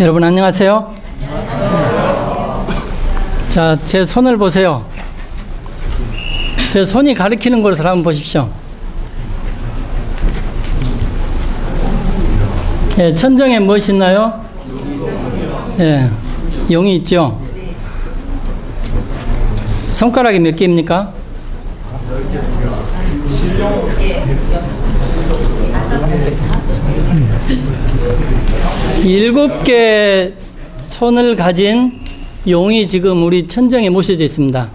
여러분 안녕하세요. 자, 제 손을 보세요. 제 손이 가리키는 것을 한번 보십시오. 예, 천정에 무엇이 있나요? 예, 용이 있죠. 손가락이 몇 개입니까? 7개 손을 가진 용이 지금 우리 천정에 모셔져 있습니다.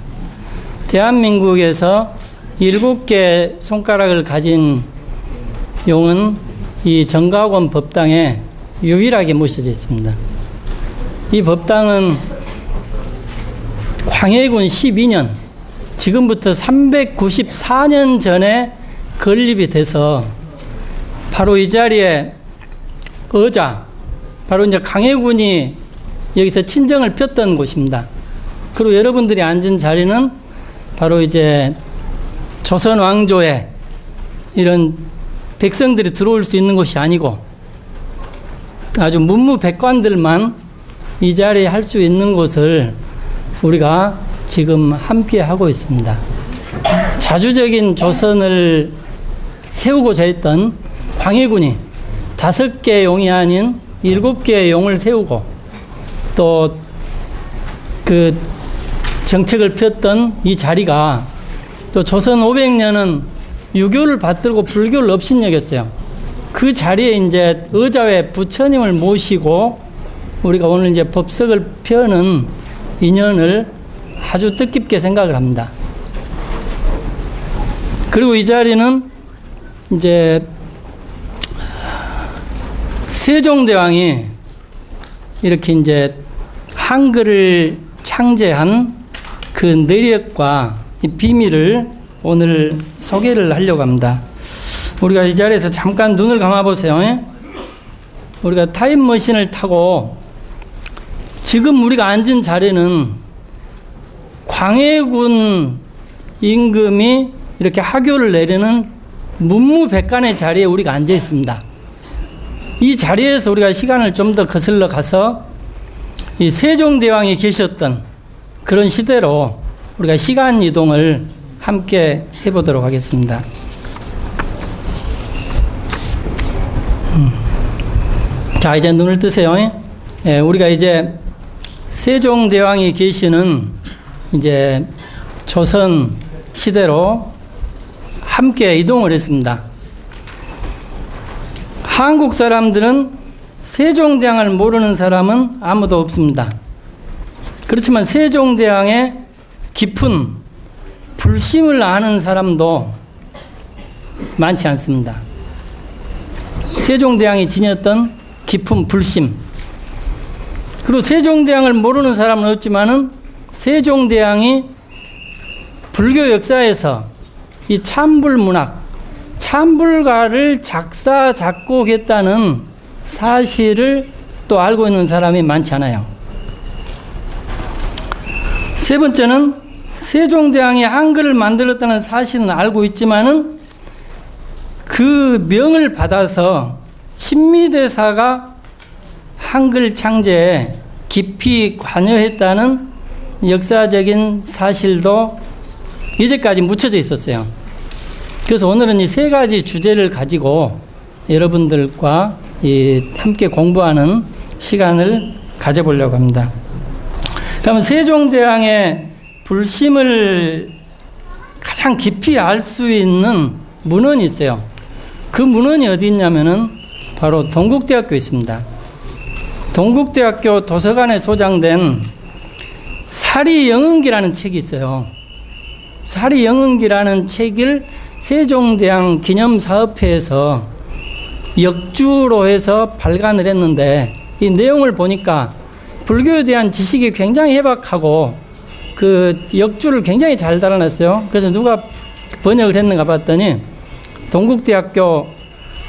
대한민국에서 7개 손가락을 가진 용은 이 정가원 법당에 유일하게 모셔져 있습니다. 이 법당은 광해군 12년, 지금부터 394년 전에 건립이 돼서 바로 이 자리에 바로 이제 광해군이 여기서 친정을 폈던 곳입니다. 그리고 여러분들이 앉은 자리는 바로 이제 조선 왕조에 이런 백성들이 들어올 수 있는 곳이 아니고 아주 문무백관들만 이 자리에 할 수 있는 곳을 우리가 지금 함께 하고 있습니다. 자주적인 조선을 세우고자 했던 광해군이 5개의 용이 아닌 7개의 용을 세우고 또 그 정책을 폈던 이 자리가 또 조선 500년은 유교를 받들고 불교를 업신여겼어요. 그 자리에 이제 의자회 부처님을 모시고 우리가 오늘 이제 법석을 펴는 인연을 아주 뜻깊게 생각을 합니다. 그리고 이 자리는 이제 세종대왕이 이렇게 이제 한글을 창제한 그 내력과 이 비밀을 오늘 소개를 하려고 합니다. 우리가 이 자리에서 잠깐 눈을 감아보세요. 우리가 타임머신을 타고 지금 우리가 앉은 자리는 광해군 임금이 이렇게 하교를 내리는 문무백관의 자리에 우리가 앉아 있습니다. 이 자리에서 우리가 시간을 좀 더 거슬러 가서 이 세종대왕이 계셨던 그런 시대로 우리가 시간 이동을 함께 해보도록 하겠습니다. 자, 이제 눈을 뜨세요. 예, 우리가 이제 세종대왕이 계시는 이제 조선 시대로 함께 이동을 했습니다. 한국 사람들은 세종대왕을 모르는 사람은 아무도 없습니다. 그렇지만 세종대왕의 깊은 불심을 아는 사람도 많지 않습니다. 세종대왕이 지녔던 깊은 불심. 그리고 세종대왕을 모르는 사람은 없지만은 세종대왕이 불교 역사에서 이 참불문학, 참불가를 작사, 작곡했다는 사실을 또 알고 있는 사람이 많지 않아요. 세 번째는 세종대왕이 한글을 만들었다는 사실은 알고 있지만은 그 명을 받아서 신미대사가 한글 창제에 깊이 관여했다는 역사적인 사실도 이제까지 묻혀져 있었어요. 그래서 오늘은 이 3가지 주제를 가지고 여러분들과 함께 공부하는 시간을 가져보려고 합니다. 그러면 세종대왕의 불심을 가장 깊이 알 수 있는 문헌이 있어요. 그 문헌이 어디 있냐면은 바로 동국대학교에 있습니다. 동국대학교 도서관에 소장된 사리영흥기라는 책이 있어요. 사리영흥기라는 책을 세종대왕 기념사업회에서 역주로 해서 발간을 했는데 이 내용을 보니까 불교에 대한 지식이 굉장히 해박하고 그 역주를 굉장히 잘 달아놨어요. 그래서 누가 번역을 했는가 봤더니 동국대학교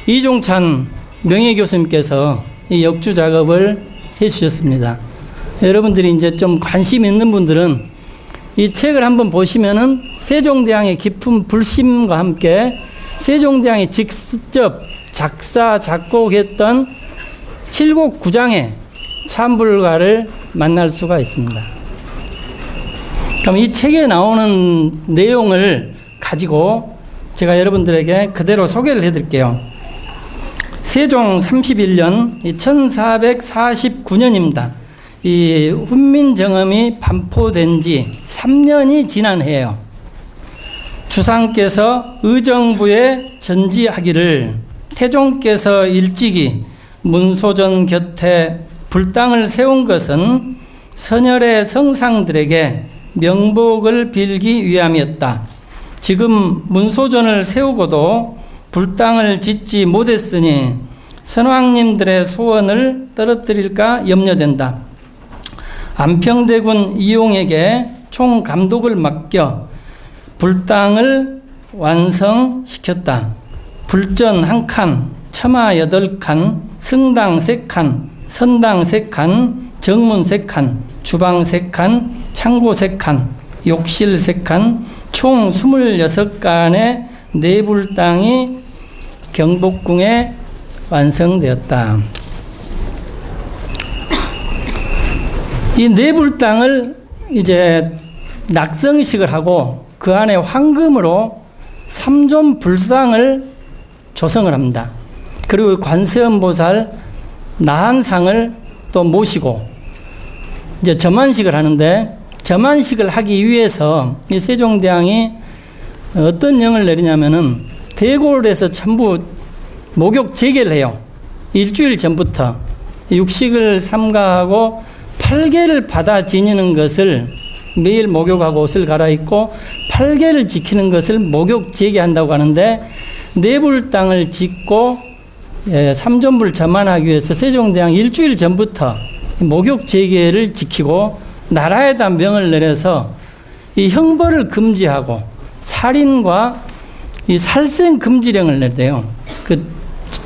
이종찬 명예교수님께서 이 역주 작업을 해주셨습니다. 여러분들이 이제 좀 관심 있는 분들은 이 책을 한번 보시면은 세종대왕의 깊은 불심과 함께 세종대왕이 직접 작사, 작곡했던 7곡 9장의 참불가를 만날 수가 있습니다. 그럼 이 책에 나오는 내용을 가지고 제가 여러분들에게 그대로 소개를 해드릴게요. 세종 31년 1449년입니다. 이 훈민정음이 반포된 지 3년이 지난 해예요. 주상께서 의정부에 전지하기를 태종께서 일찍이 문소전 곁에 불당을 세운 것은 선열의 성상들에게 명복을 빌기 위함이었다. 지금 문소전을 세우고도 불당을 짓지 못했으니 선왕님들의 소원을 떨어뜨릴까 염려된다. 안평대군 이용에게 총감독을 맡겨 불당을 완성시켰다. 불전 1칸, 처마 8칸, 승당 3칸, 선당 3칸, 정문 3칸, 주방 3칸, 창고 3칸, 욕실 3칸, 총 26칸의 내불당이 경복궁에 완성되었다. 이 내불당을 이제 낙성식을 하고 그 안에 황금으로 3존 불상을 조성을 합니다. 그리고 관세음보살 나한상을 또 모시고 이제 점안식을 하는데, 점안식을 하기 위해서 이 세종대왕이 어떤 영을 내리냐면은 대궐에서 전부 목욕 재개를 해요. 일주일 전부터 육식을 삼가하고 8개를 받아 지니는 것을 매일 목욕하고 옷을 갈아입고 8개를 지키는 것을 목욕 재개한다고 하는데, 내불당을 짓고 삼존불 점안하기 위해서 세종대왕 일주일 전부터 목욕 재개를 지키고 나라에다 명을 내려서 이 형벌을 금지하고 살인과 이 살생 금지령을 내대요. 그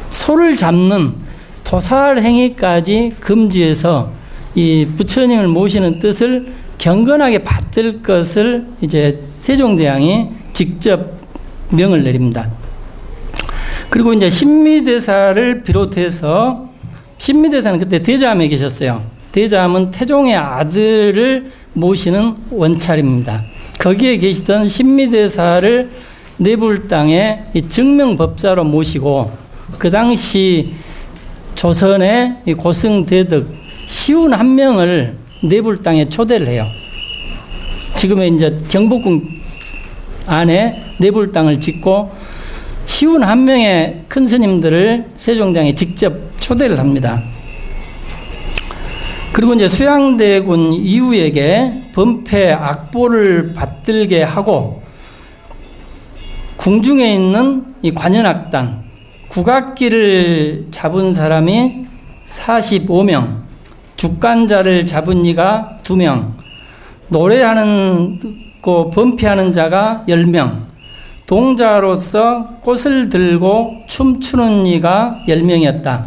소를 잡는 도살 행위까지 금지해서 이 부처님을 모시는 뜻을 경건하게 받들 것을 이제 세종대왕이 직접 명을 내립니다. 그리고 이제 신미대사를 비롯해서, 신미대사는 그때 대자암에 계셨어요. 대자암은 태종의 아들을 모시는 원찰입니다. 거기에 계시던 신미대사를 내불당에 증명법사로 모시고 그 당시 조선의 고승대덕 51명을 내불당에 초대를 해요. 지금의 이제 경복궁 안에 내불당을 짓고 51명의 큰 스님들을 세종대왕이 직접 초대를 합니다. 그리고 이제 수양대군 이후에게 범패 악보를 받들게 하고 궁중에 있는 이 관현악단 국악기를 잡은 사람이 45명, 죽간자를 잡은 이가 2명, 노래하는 거 범패하는 자가 10명, 동자로서 꽃을 들고 춤추는 이가 10명이었다.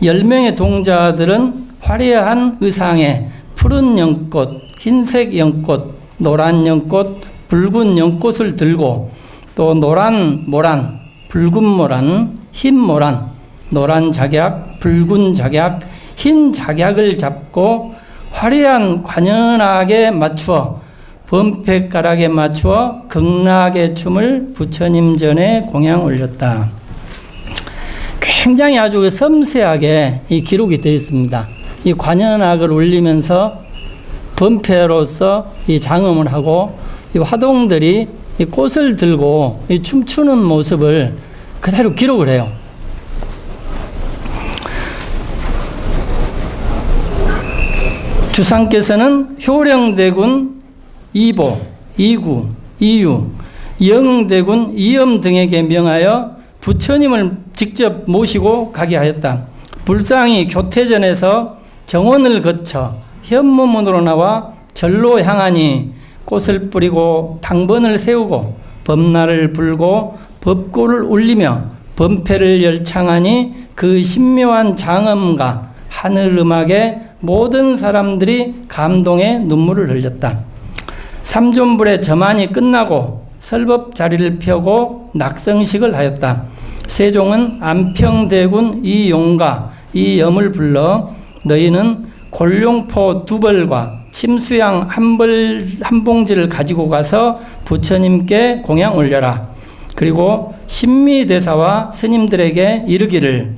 10명의 동자들은 화려한 의상에 푸른 연꽃, 흰색 연꽃, 노란 연꽃, 붉은 연꽃을 들고 또 노란 모란, 붉은 모란, 흰 모란, 노란 작약, 붉은 작약, 흰 작약을 잡고 화려한 관현악에 맞추어 범패가락에 맞추어 극락의 춤을 부처님 전에 공양 올렸다. 굉장히 아주 섬세하게 이 기록이 되어 있습니다. 이 관현악을 올리면서 범패로서 이 장엄을 하고 이 화동들이 이 꽃을 들고 이 춤추는 모습을 그대로 기록을 해요. 주상께서는 효령대군 이보, 이구, 이유, 영대군 이엄 등에게 명하여 부처님을 직접 모시고 가게 하였다. 불상이 교태전에서 정원을 거쳐 현무문으로 나와 절로 향하니 꽃을 뿌리고 당번을 세우고 법나를 불고 법고를 울리며 범패를 열창하니 그 신묘한 장엄과 하늘음악에 모든 사람들이 감동의 눈물을 흘렸다. 삼존불의 점안이 끝나고 설법 자리를 펴고 낙성식을 하였다. 세종은 안평대군 이용과 이염을 불러 너희는 골룡포 2벌과 침수양 한 봉지를 가지고 가서 부처님께 공양 올려라. 그리고 신미대사와 스님들에게 이르기를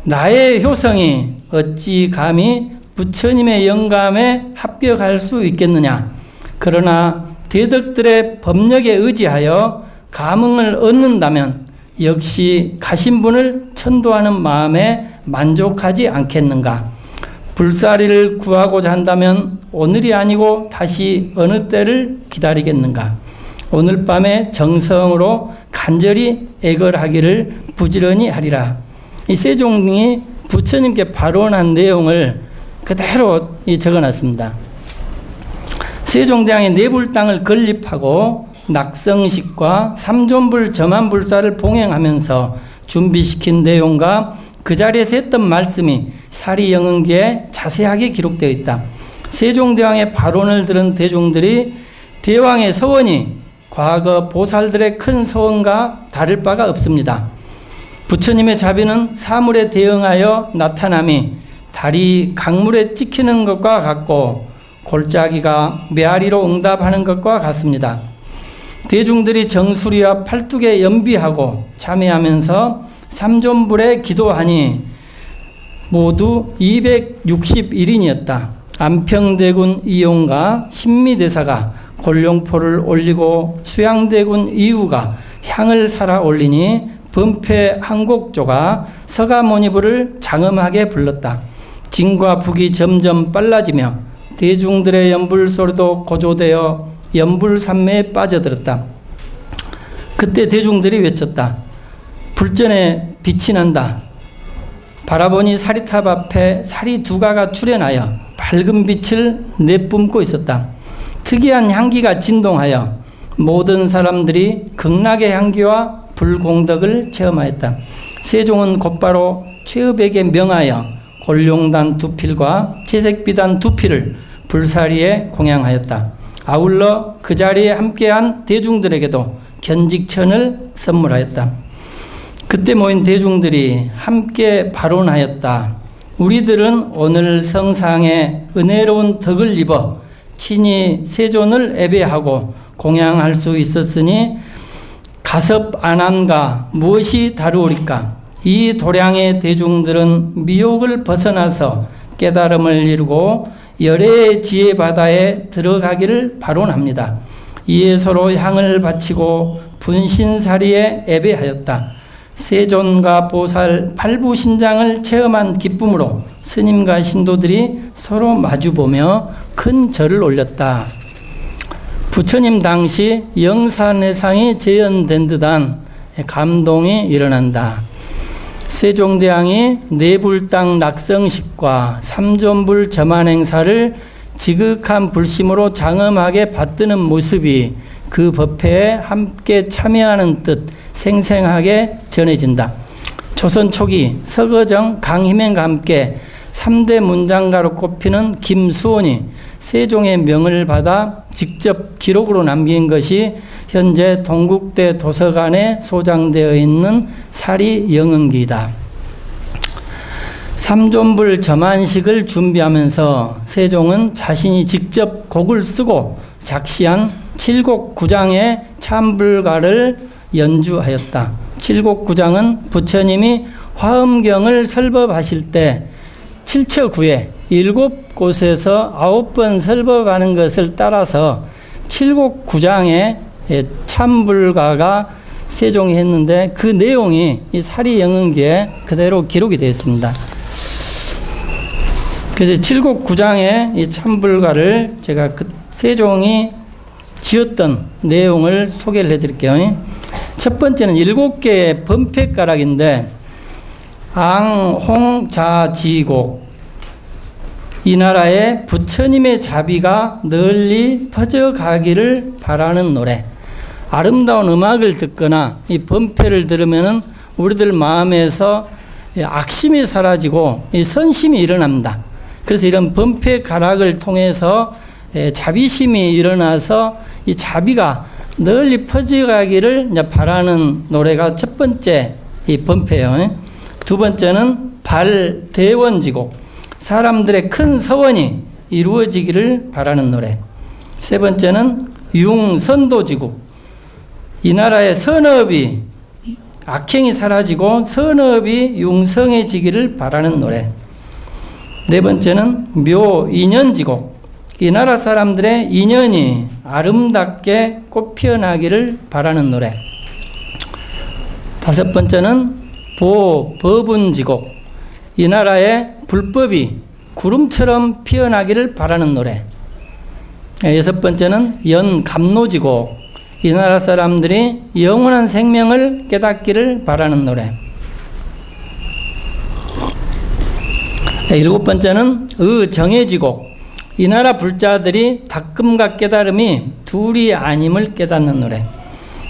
나의 효성이 어찌 감히 부처님의 영감에 합격할 수 있겠느냐. 그러나 대덕들의 법력에 의지하여 감흥을 얻는다면 역시 가신 분을 천도하는 마음에 만족하지 않겠는가. 불사리를 구하고자 한다면 오늘이 아니고 다시 어느 때를 기다리겠는가. 오늘 밤에 정성으로 간절히 애걸하기를 부지런히 하리라. 이 세종이 부처님께 발언한 내용을 그대로 적어놨습니다. 세종대왕이 내불당을 건립하고 낙성식과 삼존불 점안불사를 봉행하면서 준비시킨 내용과 그 자리에서 했던 말씀이 사리영흥기에 자세하게 기록되어 있다. 세종대왕의 발언을 들은 대중들이 대왕의 서원이 과거 보살들의 큰 서원과 다를 바가 없습니다. 부처님의 자비는 사물에 대응하여 나타남이 달이 강물에 찍히는 것과 같고 골짜기가 메아리로 응답하는 것과 같습니다. 대중들이 정수리와 팔뚝에 연비하고 참여하면서 삼존불에 기도하니 모두 261인이었다. 안평대군 이용과 신미대사가 골룡포를 올리고 수양대군 이우가 향을 살아 올리니 범패 한곡조가 서가모니부를 장엄하게 불렀다. 진과 북이 점점 빨라지며 대중들의 연불소리도 고조되어 연불산매에 빠져들었다. 그때 대중들이 외쳤다. 불전에 빛이 난다. 바라보니 사리탑 앞에 사리 두가가 출현하여 밝은 빛을 내뿜고 있었다. 특이한 향기가 진동하여 모든 사람들이 극락의 향기와 불공덕을 체험하였다. 세종은 곧바로 최읍에게 명하여 골룡단 2필과 채색비단 2필을 불사리에 공양하였다. 아울러 그 자리에 함께한 대중들에게도 견직천을 선물하였다. 그때 모인 대중들이 함께 발언하였다. 우리들은 오늘 성상에 은혜로운 덕을 입어 친히 세존을 예배하고 공양할 수 있었으니 가섭 안한가 무엇이 다루오리까. 이 도량의 대중들은 미혹을 벗어나서 깨달음을 이루고 열애의 지혜 바다에 들어가기를 발언합니다. 이에 서로 향을 바치고 분신사리에 예배하였다. 세존과 보살 팔부신장을 체험한 기쁨으로 스님과 신도들이 서로 마주보며 큰 절을 올렸다. 부처님 당시 영산회상이 재현된 듯한 감동이 일어난다. 세종대왕이 내불당 낙성식과 삼존불 점안행사를 지극한 불심으로 장엄하게 받드는 모습이 그 법회에 함께 참여하는 뜻 생생하게 전해진다. 조선 초기 서거정 강희맹과 함께 3대 문장가로 꼽히는 김수원이 세종의 명을 받아 직접 기록으로 남긴 것이 현재 동국대 도서관에 소장되어 있는 사리영흥기이다. 삼존불 점안식을 준비하면서 세종은 자신이 직접 곡을 쓰고 작시한 칠곡구장의 참불가를 연주하였다. 칠곡구장은 부처님이 화엄경을 설법하실 때 7처구에 7곳에서 9번 설법하는 것을 따라서 칠곡구장의 참불가가 세종이 했는데 그 내용이 이 사리영흥기에 그대로 기록이 되어 있습니다. 그래서 칠곡구장의 이 참불가를 제가 세종이 지었던 내용을 소개를 해드릴게요. 첫 번째는 7개의 범패가락인데 앙홍자지곡, 이 나라에 부처님의 자비가 널리 퍼져가기를 바라는 노래. 아름다운 음악을 듣거나 이 범패를 들으면은 우리들 마음에서 악심이 사라지고 이 선심이 일어납니다. 그래서 이런 범패 가락을 통해서 자비심이 일어나서 이 자비가 널리 퍼져가기를 바라는 노래가 첫 번째 이 범패예요. 두 번째는 발대원지곡. 사람들의 큰 서원이 이루어지기를 바라는 노래. 세 번째는 융선도지국. 이 나라의 선업이, 악행이 사라지고 선업이 융성해지기를 바라는 노래. 네 번째는 묘인연지국. 이 나라 사람들의 인연이 아름답게 꽃 피어나기를 바라는 노래. 다섯 번째는 보법운지국. 이 나라의 불법이 구름처럼 피어나기를 바라는 노래. 여섯 번째는 연감노지국. 이 나라 사람들이 영원한 생명을 깨닫기를 바라는 노래. 일곱 번째는 의정해지국. 이 나라 불자들이 닦음과 깨달음이 둘이 아님을 깨닫는 노래.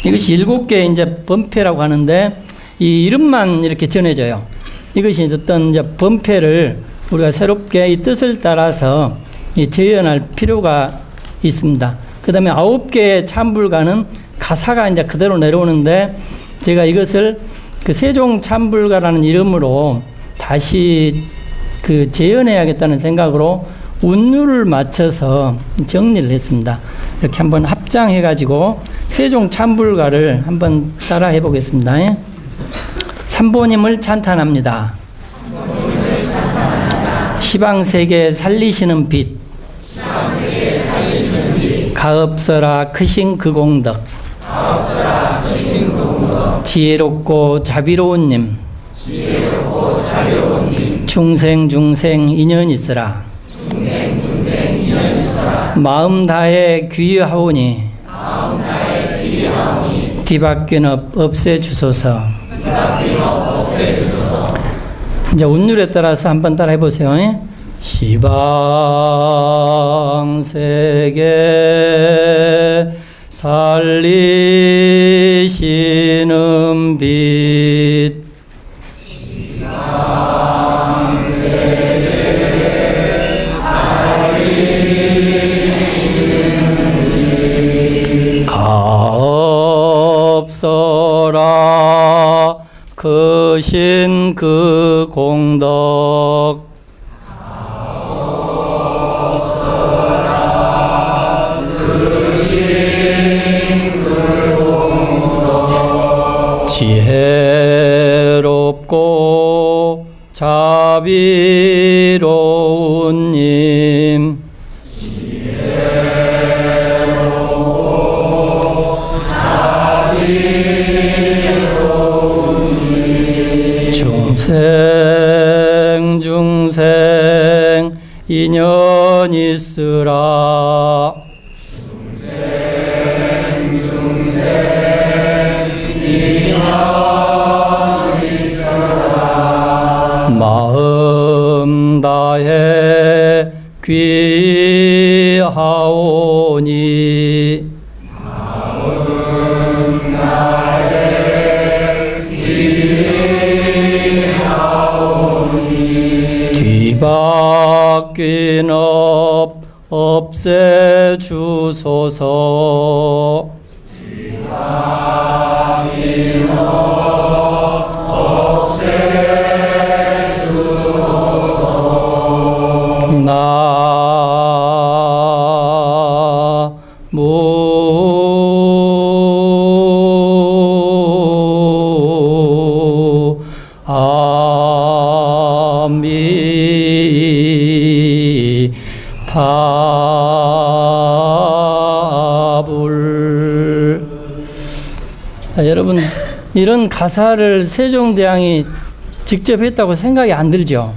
이것이 7개의 이제 번패라고 하는데, 이 이름만 이렇게 전해져요. 이것이 어떤 이제 번패를 우리가 새롭게 이 뜻을 따라서 재현할 필요가 있습니다. 그 다음에 9개의 참불가는 가사가 이제 그대로 내려오는데, 제가 이것을 그 세종 참불가라는 이름으로 다시 그 재현해야겠다는 생각으로 운율을 맞춰서 정리를 했습니다. 이렇게 한번 합장해가지고 세종 참불가를 한번 따라 해보겠습니다. 삼보님을 찬탄합니다. 시방세계 살리시는 빛. 가엾어라 크신 그 공덕. 지혜롭고 자비로운 님. 중생 인연 있으라. 마음 다해 귀하오니 뒤바뀐 업 없애주소서. 이제 운율에 따라서 한번 따라 해보세요. 시방세계 살리시는 빛. 가엾어라 크신 그 공덕. 지혜롭고 자비로운 님. 중생 인연 있으라. 마음 다해 귀하오니 뒤바뀐 업 없애주소서. 나무 아미타불. 여러분, 이런 가사를 세종대왕이 직접 했다고 생각이 안 들죠?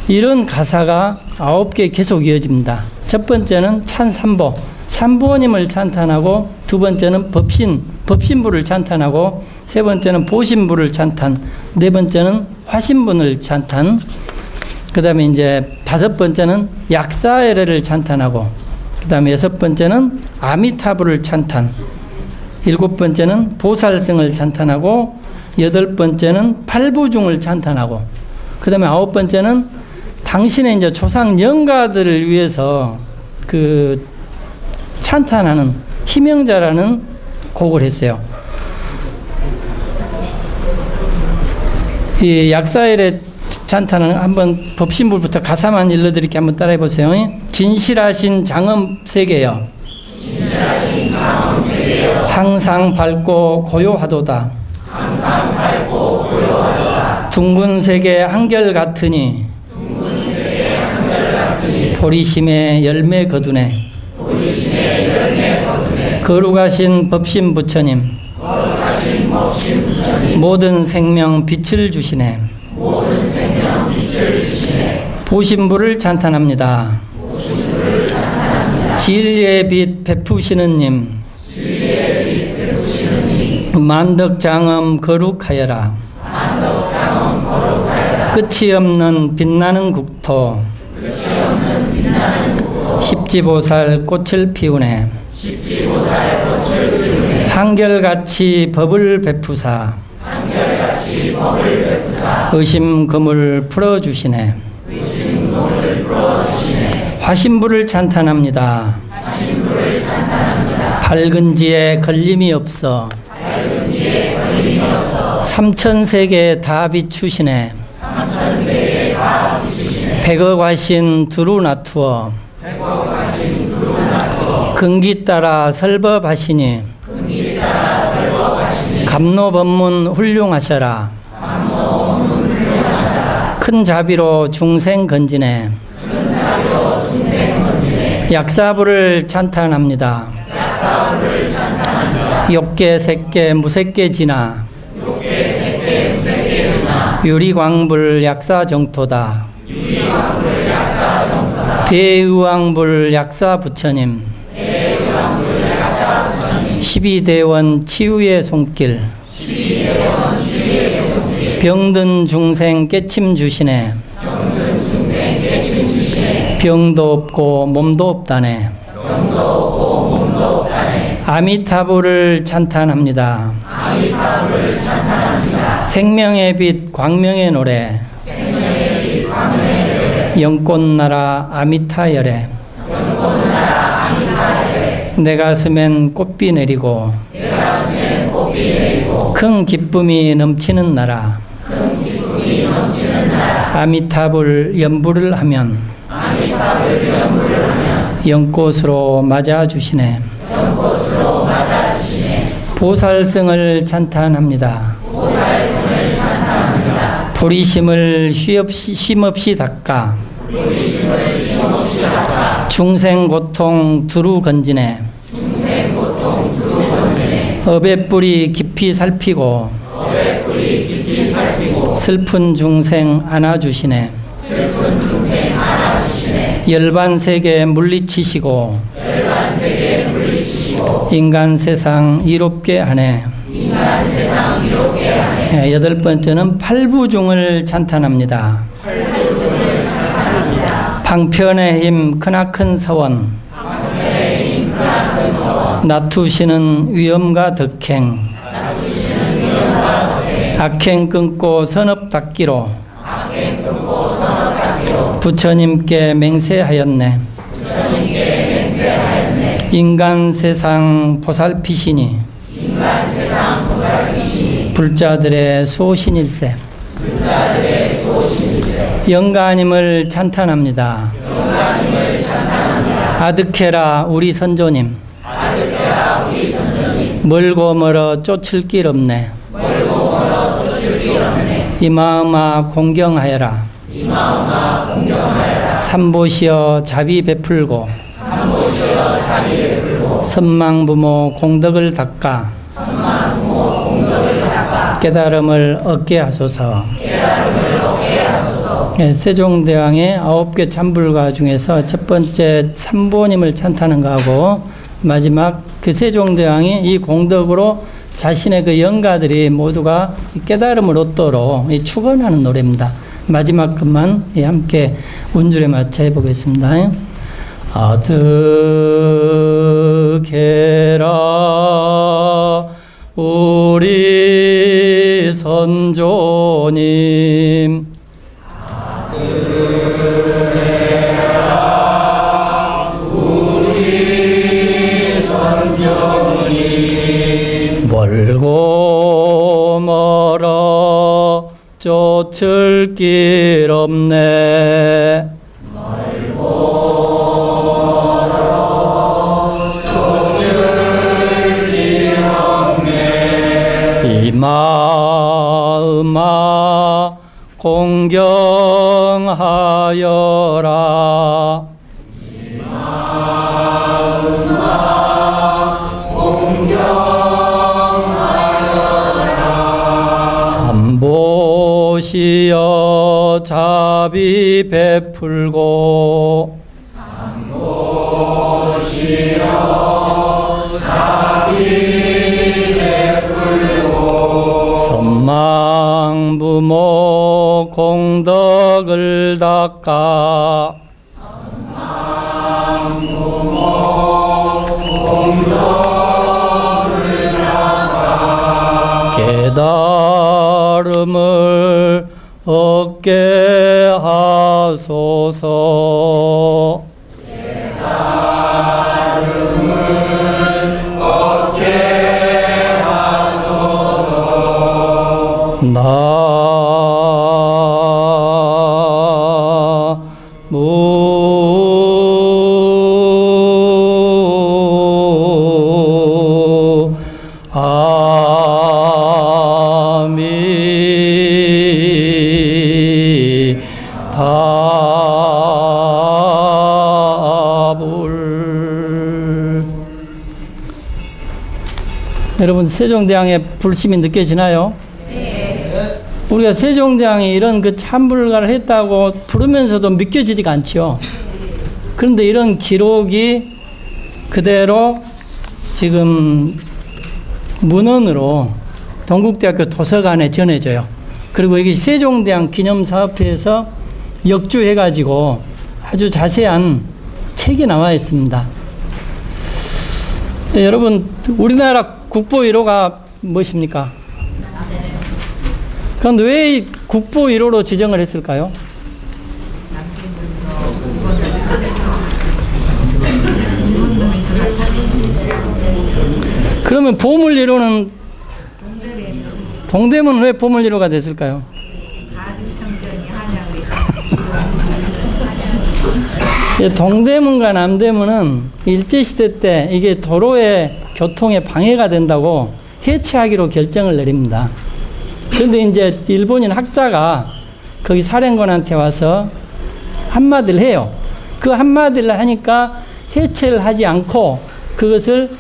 이런 가사가 9개 계속 이어집니다. 첫 번째는 찬삼보, 삼보님을 찬탄하고, 두 번째는 법신부를 찬탄하고, 세 번째는 보신부를 찬탄, 네 번째는 화신분을 찬탄, 그 다음에 이제 다섯 번째는 약사에레를 찬탄하고, 그 다음에 여섯 번째는 아미타불을 찬탄, 일곱 번째는 보살승을 찬탄하고, 여덟 번째는 팔부중을 찬탄하고, 그 다음에 아홉 번째는 당신의 이제 조상 영가들을 위해서 그 찬탄하는 희명자라는 곡을 했어요. 이 약사일의 찬탄은 한번 법신불부터 가사만 일러드릴게 한번 따라해 보세요. 진실하신 장엄세계여 항상 밝고 고요하도다. 둥근 세계 한결같으니 보리심의 열매 거두네. 거룩하신 법신 부처님 모든 생명 빛을 주시네. 보신불을 찬탄합니다. 진리의 빛 베푸시는 님 만덕장엄 거룩하여라. 끝이 없는 빛나는 국토 십지보살 꽃을 피우네. 한결같이 법을 베푸사 의심금을 풀어주시네. 화신불을 찬탄합니다. 밝은 지에 걸림이 없어 삼천세계 다 비추시네. 백억 화신 두루 나투어 근기 따라 설법하시니 감노법문 훌륭하셔라. 큰 자비로 중생 건지네. 약사불을 찬탄합니다. 욕계 색계 무색계 지나 유리광불 약사정토다. 대의왕불 약사부처님 12대원 치유의 손길 병든 중생 깨침 주시네. 병도 없고 몸도 없다네. 아미타불을 찬탄합니다. 생명의 빛 광명의 노래 영꽃나라 아미타열에 내 가슴엔 꽃비 내리고 큰 기쁨이 넘치는 나라 아미타불 연불을 하면 연꽃으로 맞아주시네. 보살승을 찬탄합니다. 보리심을 쉼없이 닦아 중생 고통 두루 건지네. 업의 뿌리 깊이 살피고 슬픈 중생 안아주시네. 열반세계 물리치시고 인간 세상 이롭게 하네. 여덟 번째는 팔부중을 찬탄합니다. 방편의 힘 크나큰 서원 낮투시는 위엄과 덕행 악행 끊고 선업 닦기로 부처님께 맹세하였네. 인간 세상 보살피시니 불자들의 수호신일세 영가님을 찬탄합니다. 아득해라 우리 선조님 멀고 멀어 쫓을 길 없네. 이마음아 공경하여라. 삼보시어 자비 베풀고 선망부모 공덕을 닦아 깨달음을 얻게 하소서. 세종대왕의 9개 참불가 중에서 첫 번째 삼보님을 찬탄하는 거하고 마지막 그 세종대왕이 이 공덕으로 자신의 그 영가들이 모두가 깨달음을 얻도록 축원하는 노래입니다. 마지막 것만 함께 운줄에 맞춰 해보겠습니다. 아득해라 우리 선조님 멀고 멀어 쫓 고칠 길 없네. 이 마음아 공경하여라. 삼보시여 자비 베풀고 선망부모 공덕을 닦아 깨달음을 얻게 하소서. 나무 여러분 세종대왕의 불심이 느껴지나요? 네. 우리가 세종대왕이 이런 그 참불가를 했다고 부르면서도 믿겨지지가 않죠. 그런데 이런 기록이 그대로 지금 문헌으로 동국대학교 도서관에 전해져요. 그리고 이게 세종대왕 기념사업회에서 역주해가지고 아주 자세한 책이 나와 있습니다. 네, 여러분 우리나라 국보 1호가 무엇입니까? 그런데 왜 국보 1호로 지정을 했을까요? 그러면 보물 1호는 동대문은 왜 보물 1호가 됐을까요? 동대문과 남대문은 일제시대 때 이게 도로의 교통에 방해가 된다고 해체하기로 결정을 내립니다. 그런데 이제 일본인 학자가 거기 사령관한테 와서 한마디를 해요. 그 한마디를 하니까 해체를 하지 않고 그것을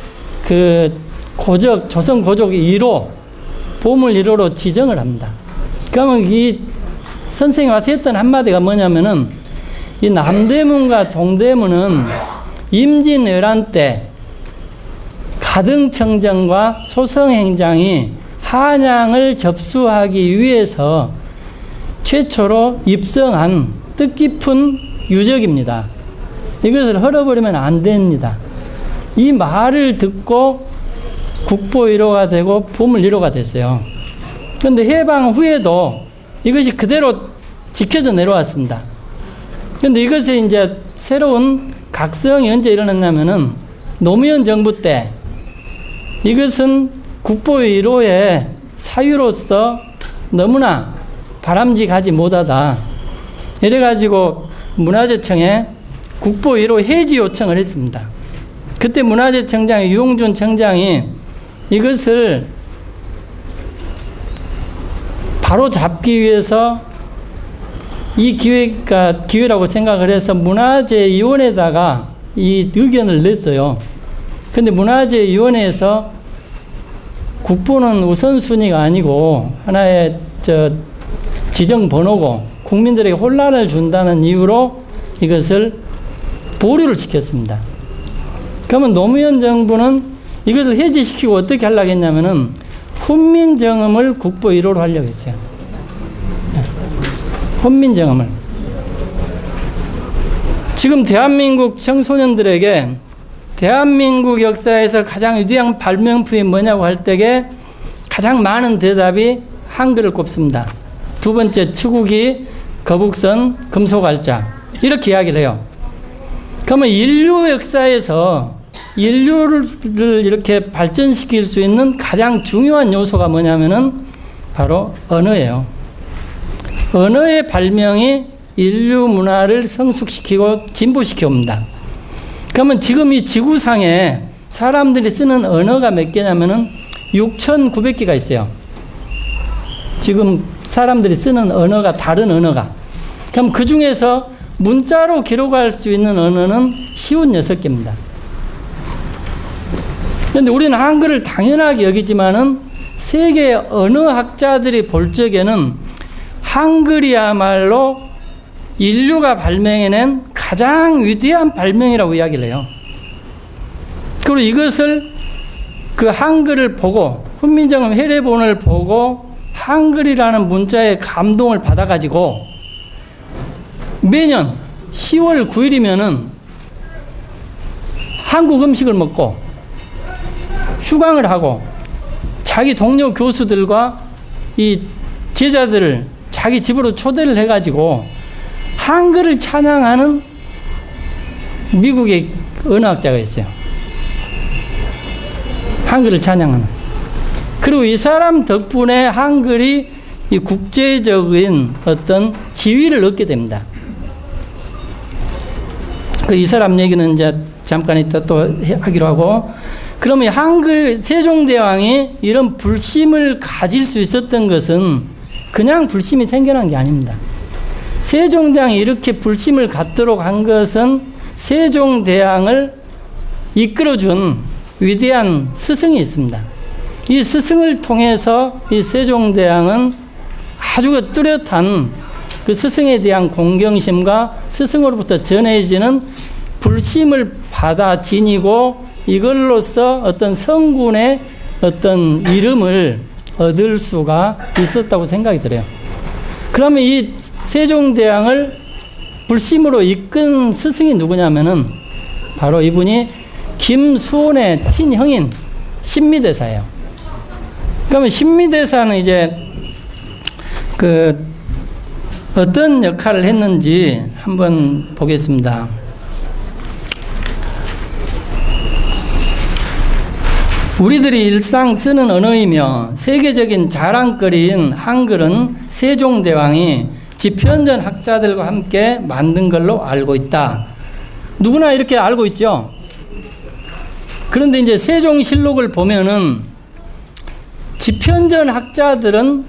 그 고적, 조선 고족의 1호, 보물 1호로 지정을 합니다. 그러면 이 선생님이 와서 했던 한마디가 뭐냐면은 이 남대문과 동대문은 임진왜란 때 가등청정과 소성행장이 한양을 접수하기 위해서 최초로 입성한 뜻깊은 유적입니다. 이것을 헐어버리면 안 됩니다. 이 말을 듣고 국보 1호가 되고 보물 1호가 됐어요. 그런데 해방 후에도 이것이 그대로 지켜져 내려왔습니다. 그런데 이것이 이제 새로운 각성이 언제 일어났냐면은 노무현 정부 때 이것은 국보 1호의 사유로서 너무나 바람직하지 못하다. 이래가지고 문화재청에 국보 1호 해지 요청을 했습니다. 그때 문화재청장 유홍준 청장이 이것을 바로 잡기 위해서 이 기회라고 생각을 해서 문화재위원회에다가 이 의견을 냈어요. 근데 문화재위원회에서 국보는 우선순위가 아니고 하나의 지정번호고 국민들에게 혼란을 준다는 이유로 이것을 보류를 시켰습니다. 그러면 노무현 정부는 이것을 해지시키고 어떻게 하려고 했냐면은 훈민정음을 국보 1호로 하려고 했어요. 훈민정음을. 지금 대한민국 청소년들에게 대한민국 역사에서 가장 위대한 발명품이 뭐냐고 할 때에 가장 많은 대답이 한글을 꼽습니다. 두 번째 추구기, 거북선, 금속알짜 이렇게 이야기를 해요. 그러면 인류 역사에서 인류를 이렇게 발전시킬 수 있는 가장 중요한 요소가 뭐냐면은 바로 언어예요. 언어의 발명이 인류 문화를 성숙시키고 진보시켜 옵니다. 그러면 지금 이 지구상에 사람들이 쓰는 언어가 몇 개냐면은 6,900개가 있어요. 지금 사람들이 쓰는 언어가, 다른 언어가. 그럼 그 중에서 문자로 기록할 수 있는 언어는 56개입니다. 그런데 우리는 한글을 당연하게 여기지만은 세계 언어학자들이 볼 적에는 한글이야말로 인류가 발명해낸 가장 위대한 발명이라고 이야기를 해요. 그리고 이것을 그 한글을 보고, 훈민정음 해례본을 보고 한글이라는 문자에 감동을 받아가지고 매년 10월 9일이면은 한국 음식을 먹고 휴강을 하고 자기 동료 교수들과 이 제자들을 자기 집으로 초대를 해가지고 한글을 찬양하는 미국의 언어학자가 있어요. 한글을 찬양하는. 그리고 이 사람 덕분에 한글이 이 국제적인 어떤 지위를 얻게 됩니다. 이 사람 얘기는 이제 잠깐 이따 또 하기로 하고, 그러면 한글 세종대왕이 이런 불심을 가질 수 있었던 것은 그냥 불심이 생겨난 게 아닙니다. 세종대왕이 이렇게 불심을 갖도록 한 것은 세종대왕을 이끌어준 위대한 스승이 있습니다. 이 스승을 통해서 이 세종대왕은 아주 뚜렷한 그 스승에 대한 공경심과 스승으로부터 전해지는 불심을 받아 지니고 이걸로써 어떤 성군의 어떤 이름을 얻을 수가 있었다고 생각이 들어요. 그러면 이 세종대왕을 불심으로 이끈 스승이 누구냐면은 바로 이분이 김수원의 친형인 신미대사예요. 그러면 신미대사는 이제 그 어떤 역할을 했는지 한번 보겠습니다. 우리들이 일상 쓰는 언어이며 세계적인 자랑거리인 한글은 세종대왕이 지편전 학자들과 함께 만든 걸로 알고 있다. 누구나 이렇게 알고 있죠. 그런데 이제 세종실록을 보면은 지편전 학자들은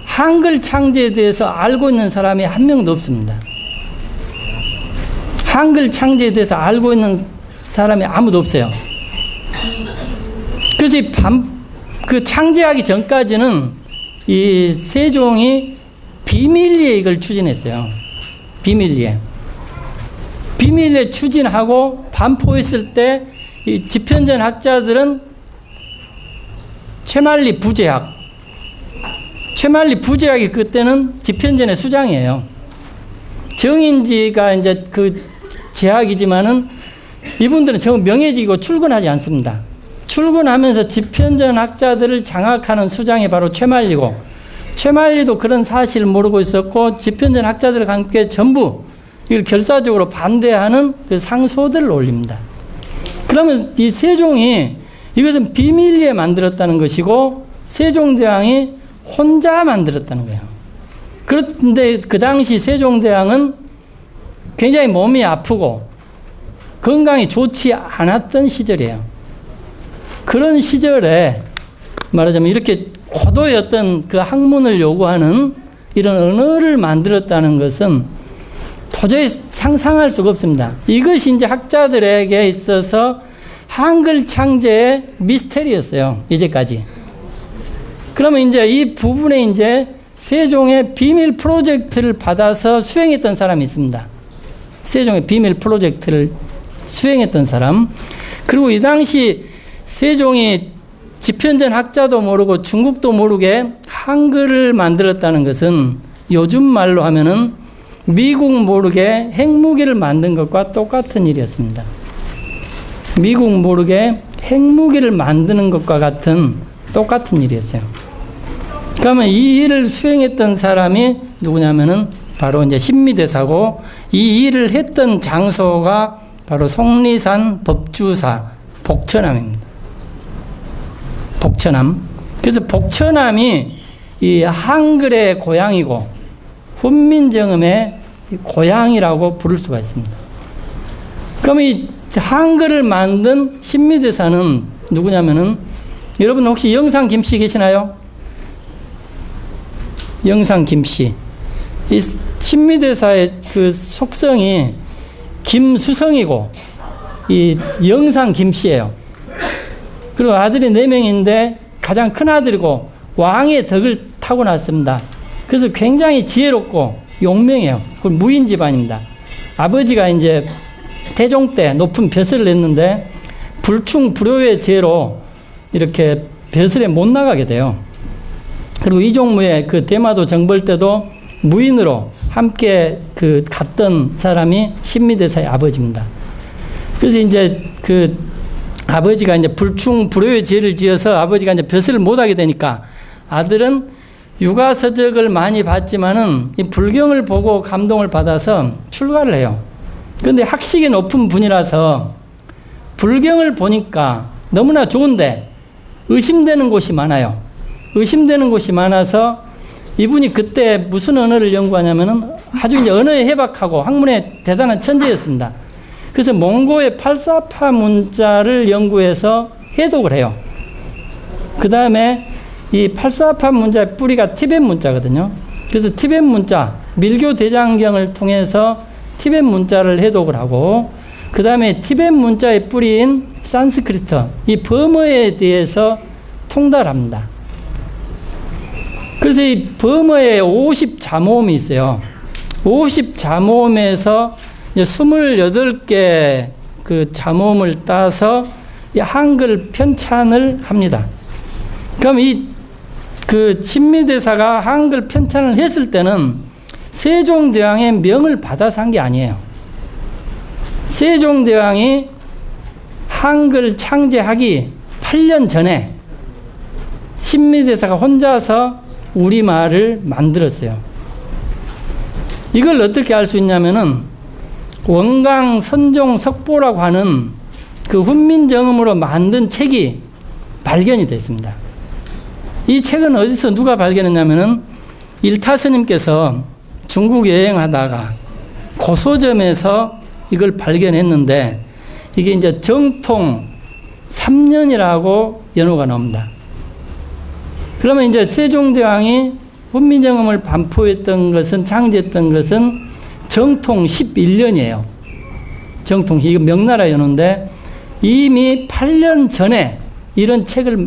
한글 창제에 대해서 알고 있는 사람이 한 명도 없습니다. 한글 창제에 대해서 알고 있는 사람이 아무도 없어요. 그래서 그 창제하기 전까지는 이 세종이 비밀리에 이걸 추진했어요. 비밀리에 추진하고 반포했을 때 이 지편전 학자들은 최만리 부제학이 그때는 지편전의 수장이에요. 정인지가 이제 그 제학이지만은 이분들은 정 명예직이고 출근하지 않습니다. 출근하면서 지편전 학자들을 장악하는 수장이 바로 최만리고, 최만리도 그런 사실을 모르고 있었고 지편전 학자들과 함께 전부 이걸 결사적으로 반대하는 그 상소들을 올립니다. 그러면 이 세종이 이것은 비밀리에 만들었다는 것이고 세종대왕이 혼자 만들었다는 거예요. 그런데 그 당시 세종대왕은 굉장히 몸이 아프고 건강이 좋지 않았던 시절이에요. 그런 시절에 말하자면 이렇게 고도의 어떤 그 학문을 요구하는 이런 언어를 만들었다는 것은 도저히 상상할 수가 없습니다. 이것이 이제 학자들에게 있어서 한글 창제의 미스테리였어요. 이제까지. 그러면 이제 이 부분에 이제 세종의 비밀 프로젝트를 받아서 수행했던 사람이 있습니다. 세종의 비밀 프로젝트를 수행했던 사람. 그리고 이 당시 세종이 지편전 학자도 모르고 중국도 모르게 한글을 만들었다는 것은 요즘 말로 하면은 미국 모르게 핵무기를 만든 것과 똑같은 일이었습니다. 미국 모르게 핵무기를 만드는 것과 같은 똑같은 일이었어요. 그러면 이 일을 수행했던 사람이 누구냐면은 바로 이제 신미대사고, 이 일을 했던 장소가 바로 속리산 법주사 복처남입니다. 복처남. 그래서 복처남이 이 한글의 고향이고 훈민정음의 고향이라고 부를 수가 있습니다. 그럼 이 한글을 만든 신미대사는 누구냐면은 여러분 혹시 영상 김씨 계시나요? 영상 김씨. 이 신미대사의 그 속성이 김수성이고 이 영상 김씨예요. 그리고 아들이 4명인데 가장 큰 아들이고 왕의 덕을 타고났습니다. 그래서 굉장히 지혜롭고 용맹해요. 그리고 무인 집안입니다. 아버지가 이제 태종 때 높은 벼슬을 냈는데 불충불효의 죄로 이렇게 벼슬에 못 나가게 돼요. 그리고 이종무의 그 대마도 정벌 때도 무인으로 함께 그 갔던 사람이 신미대사의 아버지입니다. 그래서 이제 그 아버지가 이제 불충불효의 죄를 지어서 아버지가 이제 벼슬을 못 하게 되니까 아들은 육아서적을 많이 받지만은 이 불경을 보고 감동을 받아서 출가를 해요. 그런데 학식이 높은 분이라서 불경을 보니까 너무나 좋은데 의심되는 곳이 많아요. 의심되는 곳이 많아서 이분이 그때 무슨 언어를 연구하냐면은 아주 이제 언어에 해박하고 학문에 대단한 천재였습니다. 그래서 몽고의 팔사파 문자를 연구해서 해독을 해요. 그 다음에 이 팔사파 문자의 뿌리가 티벳 문자거든요. 그래서 티벳 문자, 밀교 대장경을 통해서 티벳 문자를 해독을 하고, 그 다음에 티벳 문자의 뿌리인 산스크리트, 이 버머에 대해서 통달합니다. 그래서 이 버머에 50자모음이 있어요. 50자모음에서 28개 그 자모음을 따서 이 한글 편찬을 합니다. 그럼 이 그 신미대사가 한글 편찬을 했을 때는 세종대왕의 명을 받아서 한 게 아니에요. 세종대왕이 한글 창제하기 8년 전에 신미대사가 혼자서 우리말을 만들었어요. 이걸 어떻게 알 수 있냐면은 원강 선종 석보라고 하는 그 훈민정음으로 만든 책이 발견이 됐습니다. 이 책은 어디서 누가 발견했냐면은 일타 스님께서 중국 여행하다가 고소점에서 이걸 발견했는데 이게 이제 정통 3년이라고 연호가 나옵니다. 그러면 이제 세종대왕이 훈민정음을 반포했던 것은, 창제했던 것은 정통 11년이에요. 정통, 이거 명나라 연호인데 이미 8년 전에 이런 책을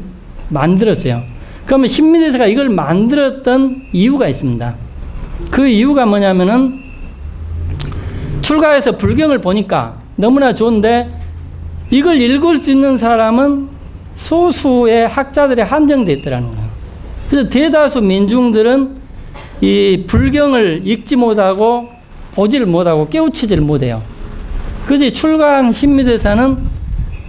만들었어요. 그러면 신미대사가 이걸 만들었던 이유가 있습니다. 그 이유가 뭐냐면은 출가해서 불경을 보니까 너무나 좋은데 이걸 읽을 수 있는 사람은 소수의 학자들에 한정되어 있더라는 거예요. 그래서 대다수 민중들은 이 불경을 읽지 못하고 보지를 못하고 깨우치지를 못해요. 그래서 출가한 신미대사는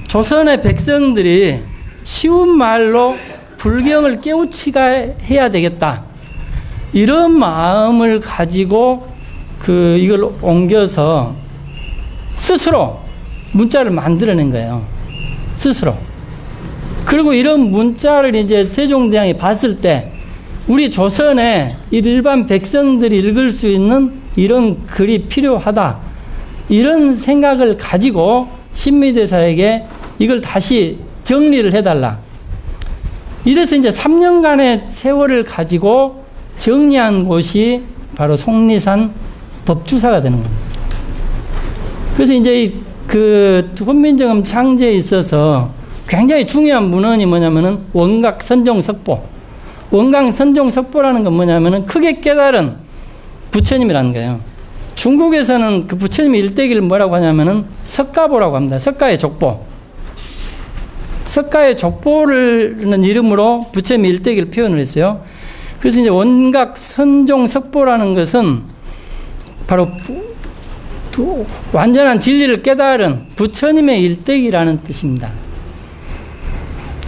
조선의 백성들이 쉬운 말로 불경을 깨우치가 해야 되겠다, 이런 마음을 가지고 이걸 옮겨서 스스로 문자를 만들어낸 거예요. 스스로. 그리고 이런 문자를 이제 세종대왕이 봤을 때 우리 조선의 일반 백성들이 읽을 수 있는 이런 글이 필요하다, 이런 생각을 가지고 신미대사에게 이걸 다시 정리를 해달라. 이래서 이제 3년간의 세월을 가지고 정리한 곳이 바로 속리산 법주사가 되는 겁니다. 그래서 이제 그 훈민정음 창제에 있어서 굉장히 중요한 문헌이 뭐냐면은 원각 선종석보. 원각 선종석보라는 건 뭐냐면은 크게 깨달은 부처님이라는 거예요. 중국에서는 그 부처님의 일대기를 뭐라고 하냐면은 석가보라고 합니다. 석가의 족보. 석가의 족보라는 이름으로 부처님의 일대기를 표현을 했어요. 그래서 이제 원각 선종석보라는 것은 바로 완전한 진리를 깨달은 부처님의 일대기라는 뜻입니다.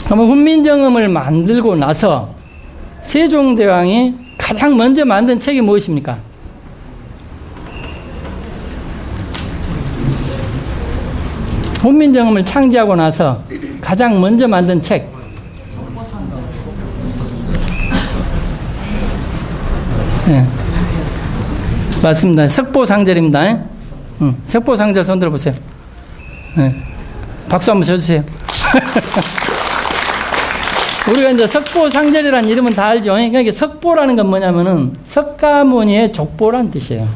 그러면 훈민정음을 만들고 나서 세종대왕이 가장 먼저 만든 책이 무엇입니까? 훈민정음을 창제하고 나서 가장 먼저 만든 책. 예. 맞습니다. 석보상절입니다. 석보상절 손 들어보세요. 예. 박수 한번 쳐주세요. 우리가 이제 석보상절이라는 이름은 다 알죠. 그러니까 석보라는 건 뭐냐면은 석가모니의 족보라는 뜻이에요.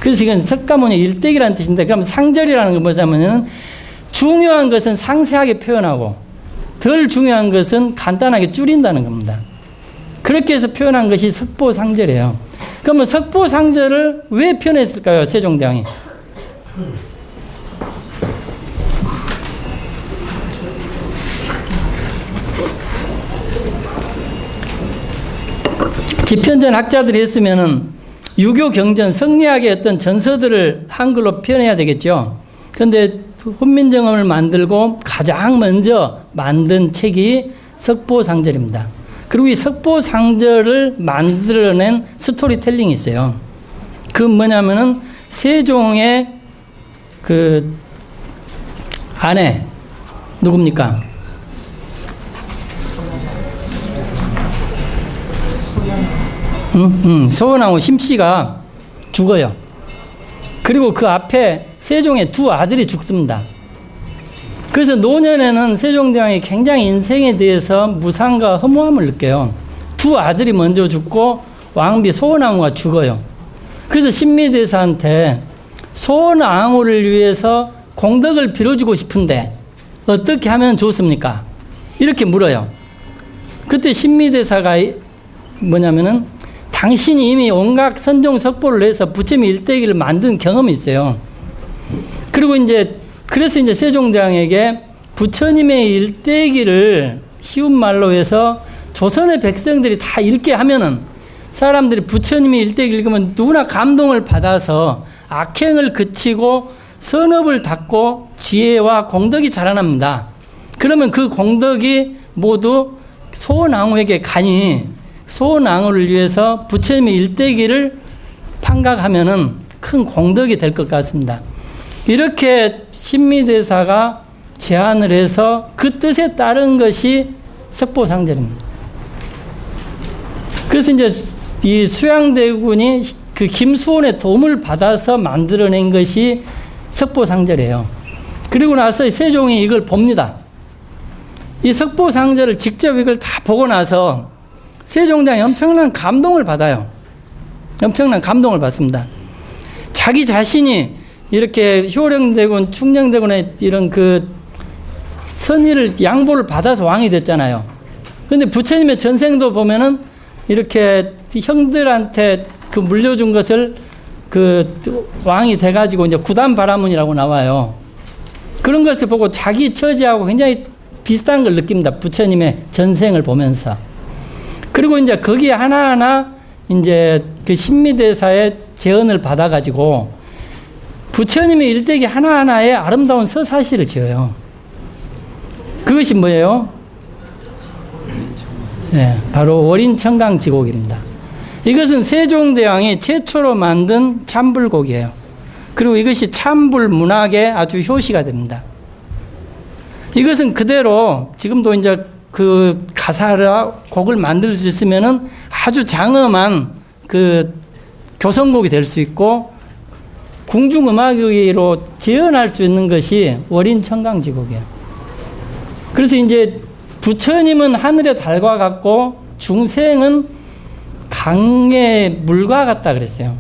그래서 이건 석가모니 일대기라는 뜻인데, 그럼 상절이라는 건 뭐냐면은 중요한 것은 상세하게 표현하고 덜 중요한 것은 간단하게 줄인다는 겁니다. 그렇게 해서 표현한 것이 석보상절이에요. 그러면 석보상절을 왜 표현했을까요? 세종대왕이. 집현전 학자들이 했으면은 유교 경전, 성리학의 어떤 전서들을 한글로 표현해야 되겠죠. 그런데 훈민정음을 만들고 가장 먼저 만든 책이 석보상절입니다. 그리고 이 석보상절을 만들어낸 스토리텔링이 있어요. 그 뭐냐면은 세종의 그 아내 누굽니까? 소원왕후 심씨가 죽어요. 그리고 그 앞에 세종의 두 아들이 죽습니다. 그래서 노년에는 세종대왕이 굉장히 인생에 대해서 무상과 허무함을 느껴요. 두 아들이 먼저 죽고 왕비 소원왕후가 죽어요. 그래서 신미대사한테 소원왕후를 위해서 공덕을 빌어주고 싶은데 어떻게 하면 좋습니까? 이렇게 물어요. 그때 신미대사가 뭐냐면은 당신이 이미 온갖 선종 석보를 해서 부처님 일대기를 만든 경험이 있어요. 그리고 그래서 세종대왕에게 부처님의 일대기를 쉬운 말로 해서 조선의 백성들이 다 읽게 하면은 사람들이 부처님의 일대기 읽으면 누구나 감동을 받아서 악행을 그치고 선업을 닦고 지혜와 공덕이 자라납니다. 그러면 그 공덕이 모두 소원왕후에게 가니 소원왕후를 위해서 부처님의 일대기를 판각하면은 큰 공덕이 될 것 같습니다. 이렇게 신미대사가 제안을 해서 그 뜻에 따른 것이 석보상절입니다. 그래서 이 수양대군이 그 김수원의 도움을 받아서 만들어낸 것이 석보상절이에요. 그리고 나서 세종이 이걸 봅니다. 이 석보상절을 직접 이걸 다 보고 나서 세종대왕이 엄청난 감동을 받아요. 엄청난 감동을 받습니다. 자기 자신이 이렇게 효령대군, 충녕대군의 이런 그 선의를, 양보를 받아서 왕이 됐잖아요. 그런데 부처님의 전생도 보면은 이렇게 형들한테 그 물려준 것을 그 왕이 돼가지고 이제 구단바라문이라고 나와요. 그런 것을 보고 자기 처지하고 굉장히 비슷한 걸 느낍니다. 부처님의 전생을 보면서. 그리고 거기에 하나하나 그 신미대사의 제언을 받아가지고 부처님의 일대기 하나하나에 아름다운 서사시를 지어요. 그것이 뭐예요? 네, 바로 월인청강지곡입니다. 이것은 세종대왕이 최초로 만든 찬불곡이에요. 그리고 이것이 찬불 문학의 아주 효시가 됩니다. 이것은 그대로 지금도 그 가사를 곡을 만들 수 있으면은 아주 장엄한 그 교성곡이 될 수 있고 궁중음악으로 재현할 수 있는 것이 월인청강지곡이에요. 그래서 부처님은 하늘의 달과 같고 중생은 강의 물과 같다 그랬어요.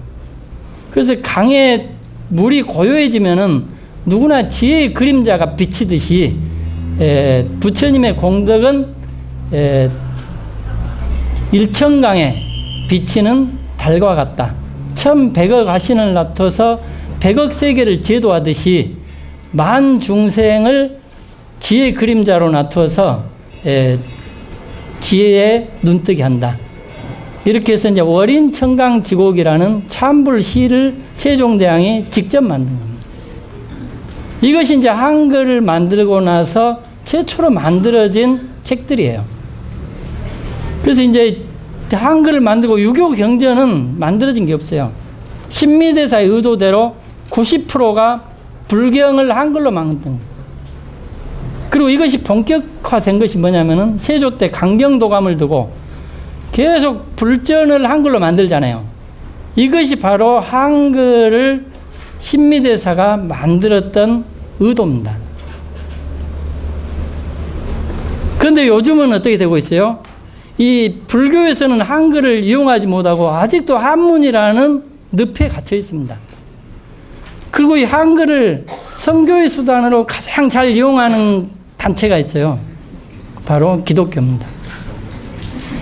그래서 강에 물이 고요해지면은 누구나 지혜의 그림자가 비치듯이 부처님의 공덕은 일천강에 비치는 달과 같다. 1100억 하신을 놔둬서 100억 세계를 제도하듯이 만 중생을 지혜의 그림자로 놔둬서 지혜에 눈뜨게 한다. 이렇게 해서 월인청강지곡이라는 찬불 시를 세종대왕이 직접 만든 겁니다. 이것이 한글을 만들고 나서 최초로 만들어진 책들이에요. 그래서 한글을 만들고 유교 경전은 만들어진 게 없어요. 신미대사의 의도대로 90%가 불경을 한글로 만든 거예요. 그리고 이것이 본격화된 것이 뭐냐면은 세조 때 강경도감을 두고 계속 불전을 한글로 만들잖아요. 이것이 바로 한글을 신미대사가 만들었던 의도입니다. 그런데 요즘은 어떻게 되고 있어요? 이 불교에서는 한글을 이용하지 못하고 아직도 한문이라는 늪에 갇혀 있습니다. 그리고 이 한글을 선교의 수단으로 가장 잘 이용하는 단체가 있어요. 바로 기독교입니다.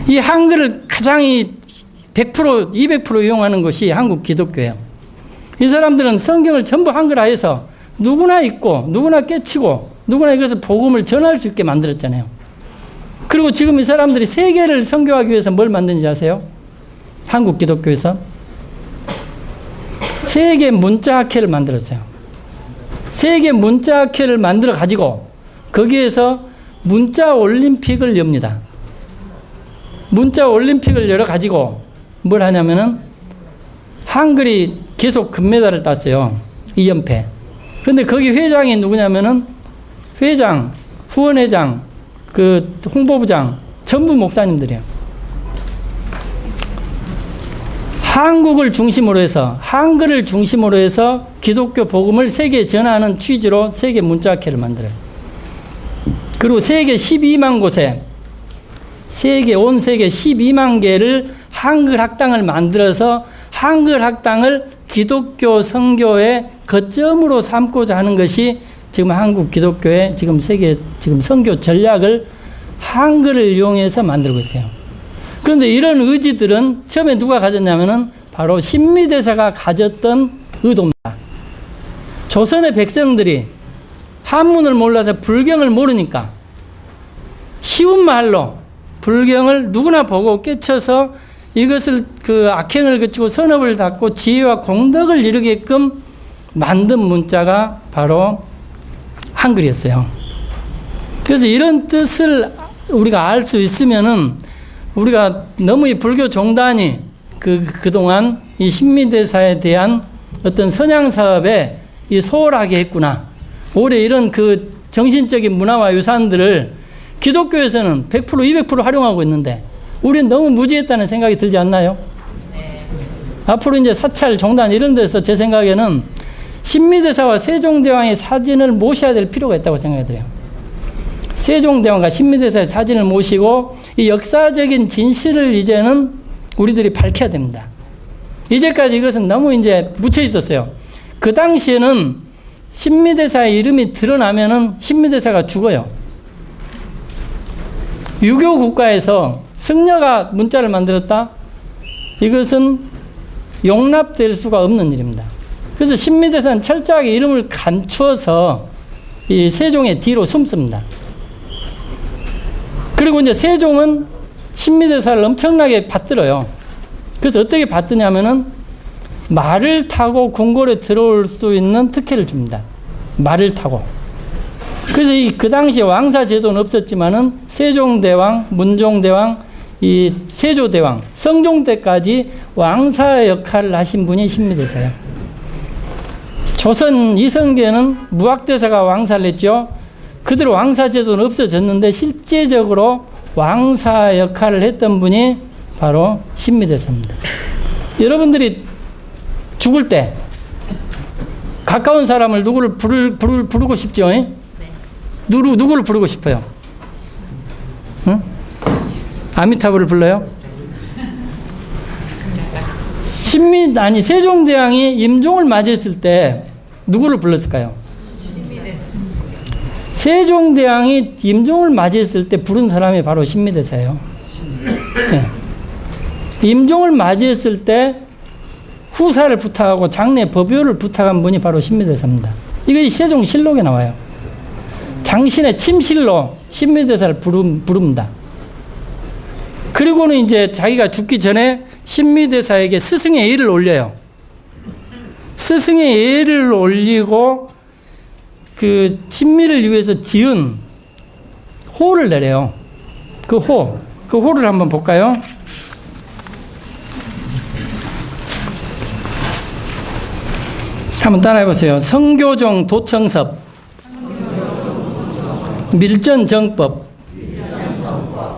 이 한글을 가장 100%, 200% 이용하는 것이 한국 기독교예요. 이 사람들은 성경을 전부 한글화해서 누구나 읽고 누구나 깨치고 누구나 이것을 복음을 전할 수 있게 만들었잖아요. 그리고 지금 이 사람들이 세계를 선교하기 위해서 뭘 만든지 아세요? 한국 기독교에서 세계 문자학회를 만들었어요. 세계 문자학회를 만들어 가지고 거기에서 문자 올림픽을 엽니다. 문자 올림픽을 열어 가지고 뭘 하냐면은 한글이 계속 금메달을 땄어요. 2연패. 그런데 거기 회장이 누구냐면은 회장, 후원회장, 그 홍보부장 전부 목사님들이에요. 한국을 중심으로 해서 한글을 중심으로 해서 기독교 복음을 세계에 전하는 취지로 세계 문자학회를 만들어요. 그리고 세계 12만 곳에 온 세계 12만 개를 한글 학당을 만들어서 한글 학당을 기독교 선교의 거점으로 삼고자 하는 것이 지금 한국 기독교의 지금 세계 지금 선교 전략을 한글을 이용해서 만들고 있어요. 그런데 이런 의지들은 처음에 누가 가졌냐면은 바로 신미대사가 가졌던 의도입니다. 조선의 백성들이 한문을 몰라서 불경을 모르니까 쉬운 말로 불경을 누구나 보고 깨쳐서 이것을 그 악행을 그치고 선업을 닦고 지혜와 공덕을 이루게끔 만든 문자가 바로 한글이었어요. 그래서 이런 뜻을 우리가 알 수 있으면은 우리가 너무 이 불교 종단이 그동안 이 신미대사에 대한 어떤 선양 사업에 이 소홀하게 했구나. 오히려 이런 그 정신적인 문화와 유산들을 기독교에서는 100% 200% 활용하고 있는데 우리는 너무 무지했다는 생각이 들지 않나요? 네. 앞으로 이제 사찰, 종단 이런 데서 제 생각에는 신미대사와 세종대왕의 사진을 모셔야 될 필요가 있다고 생각이 들어요. 세종대왕과 신미대사의 사진을 모시고 이 역사적인 진실을 이제는 우리들이 밝혀야 됩니다. 이제까지 이것은 너무 이제 묻혀 있었어요. 그 당시에는 신미대사의 이름이 드러나면은 신미대사가 죽어요. 유교 국가에서 승려가 문자를 만들었다? 이것은 용납될 수가 없는 일입니다. 그래서 신미대사는 철저하게 이름을 감추어서 이 세종의 뒤로 숨습니다. 그리고 이제 세종은 신미대사를 엄청나게 받들어요. 그래서 어떻게 받드냐면은 말을 타고 궁궐에 들어올 수 있는 특혜를 줍니다. 말을 타고. 그래서 그 당시에 왕사 제도는 없었지만은 세종대왕, 문종대왕, 이 세조대왕, 성종 때까지 왕사 역할을 하신 분이 신미대사예요. 조선 이성계는 무학대사가 왕사를 했죠. 그대로 왕사 제도는 없어졌는데 실제적으로 왕사 역할을 했던 분이 바로 신미대사입니다. 여러분들이 죽을 때 가까운 사람을 누구를 부르고 싶죠? 네. 누구를 부르고 싶어요? 응? 아미타불을 불러요? 세종대왕이 임종을 맞이했을 때 누구를 불렀을까요? 세종대왕이 임종을 맞이했을 때 부른 사람이 바로 신미대사예요. 네. 임종을 맞이했을 때 후사를 부탁하고 장례 법요를 부탁한 분이 바로 신미대사입니다. 이것이 세종실록에 나와요. 장신의 침실로 신미대사를 부릅니다. 그리고는 이제 자기가 죽기 전에 신미대사에게 스승의 예를 올려요. 스승의 예를 올리고 그 신미를 위해서 지은 호를 내려요. 그 호를 한번 볼까요? 한번 따라해 보세요. 성교종 도청섭, 밀전정법,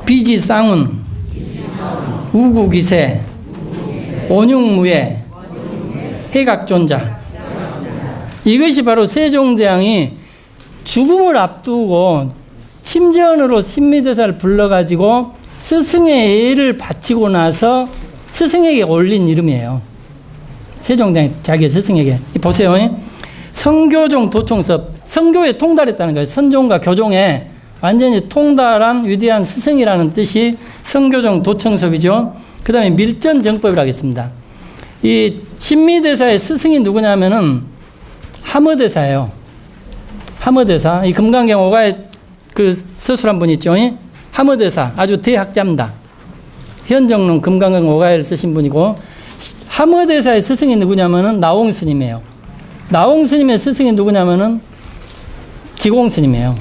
비지쌍운, 우구기세, 온육무예, 해각존자. 이것이 바로 세종대왕이 죽음을 앞두고 침전으로 신미대사를 불러가지고 스승의 예를 바치고 나서 스승에게 올린 이름이에요. 세종대왕이 자기 스승에게. 보세요. 성교종 도총섭. 성교에 통달했다는 거예요. 선종과 교종에 완전히 통달한 위대한 스승이라는 뜻이 성교종 도총섭이죠. 그 다음에 밀전정법이라고 하겠습니다. 이 신미대사의 스승이 누구냐면은 하머대사예요. 하머대사. 이 금강경 오가에 그 서술한 분 있죠. 하머대사. 아주 대학자입니다. 현정론 금강경 오가에를 쓰신 분이고, 하머대사의 스승이 누구냐면은 나홍스님이에요. 나홍스님의 스승이 누구냐면은 지공스님이에요.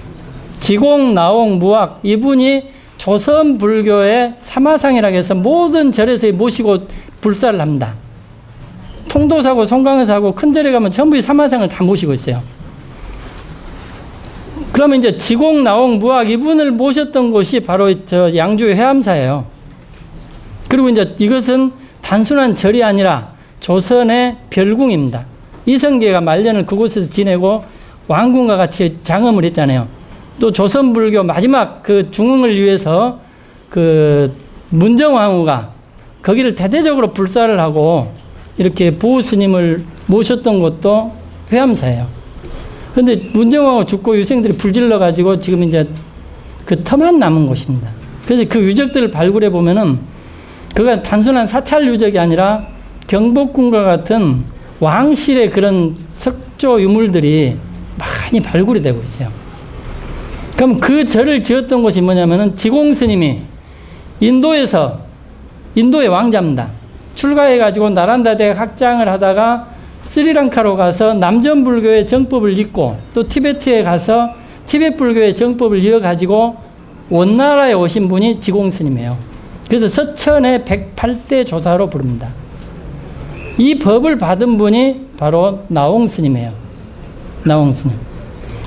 지공, 나홍, 무학. 이분이 조선 불교의 사마상이라고 해서 모든 절에서 모시고 불사를 합니다. 통도사고 송강사고 큰 절에 가면 전부 이 사마상을 다 모시고 있어요. 그러면 이제 지공, 나홍, 무학 이분을 모셨던 곳이 바로 저 양주 해암사예요. 그리고 이제 이것은 단순한 절이 아니라 조선의 별궁입니다. 이성계가 말년을 그곳에서 지내고 왕궁과 같이 장엄을 했잖아요. 또 조선 불교 마지막 그 중흥을 위해서 그 문정왕후가 거기를 대대적으로 불사를 하고 이렇게 보호스님을 모셨던 곳도 회암사예요. 그런데 문정왕후 죽고 유생들이 불질러 가지고 지금 이제 그 터만 남은 곳입니다. 그래서 그 유적들을 발굴해 보면은 그가 단순한 사찰 유적이 아니라 경복궁과 같은 왕실의 그런 석조 유물들이 많이 발굴이 되고 있어요. 그럼 그 절을 지었던 곳이 뭐냐면은 지공스님이 인도의 왕자입니다. 출가해가지고 나란다 대학 학장을 하다가 스리랑카로 가서 남전 불교의 정법을 잇고 또 티베트에 가서 티베트 불교의 정법을 이어가지고 원나라에 오신 분이 지공스님이에요. 그래서 서천의 108대 조사로 부릅니다. 이 법을 받은 분이 바로 나홍스님이에요. 나홍스님.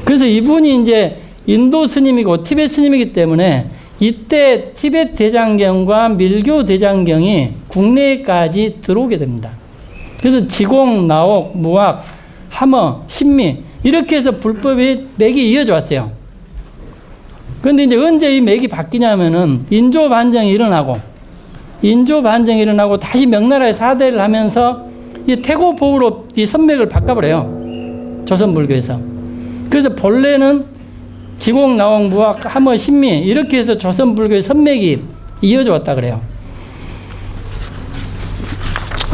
그래서 이분이 이제 인도 스님이고 티베트 스님이기 때문에 이때 티베트 대장경과 밀교 대장경이 국내까지 들어오게 됩니다. 그래서 지공, 나옥, 무학, 함어, 신미 이렇게 해서 불법이 맥이 이어져 왔어요. 그런데 이제 언제 이 맥이 바뀌냐면은 인조 반정이 일어나고 다시 명나라에 사대를 하면서 이 태고보우로 이 선맥을 바꿔버려요. 조선 불교에서. 그래서 본래는 지공, 나옥, 무학, 함어, 신미 이렇게 해서 조선 불교의 선맥이 이어져 왔다 그래요.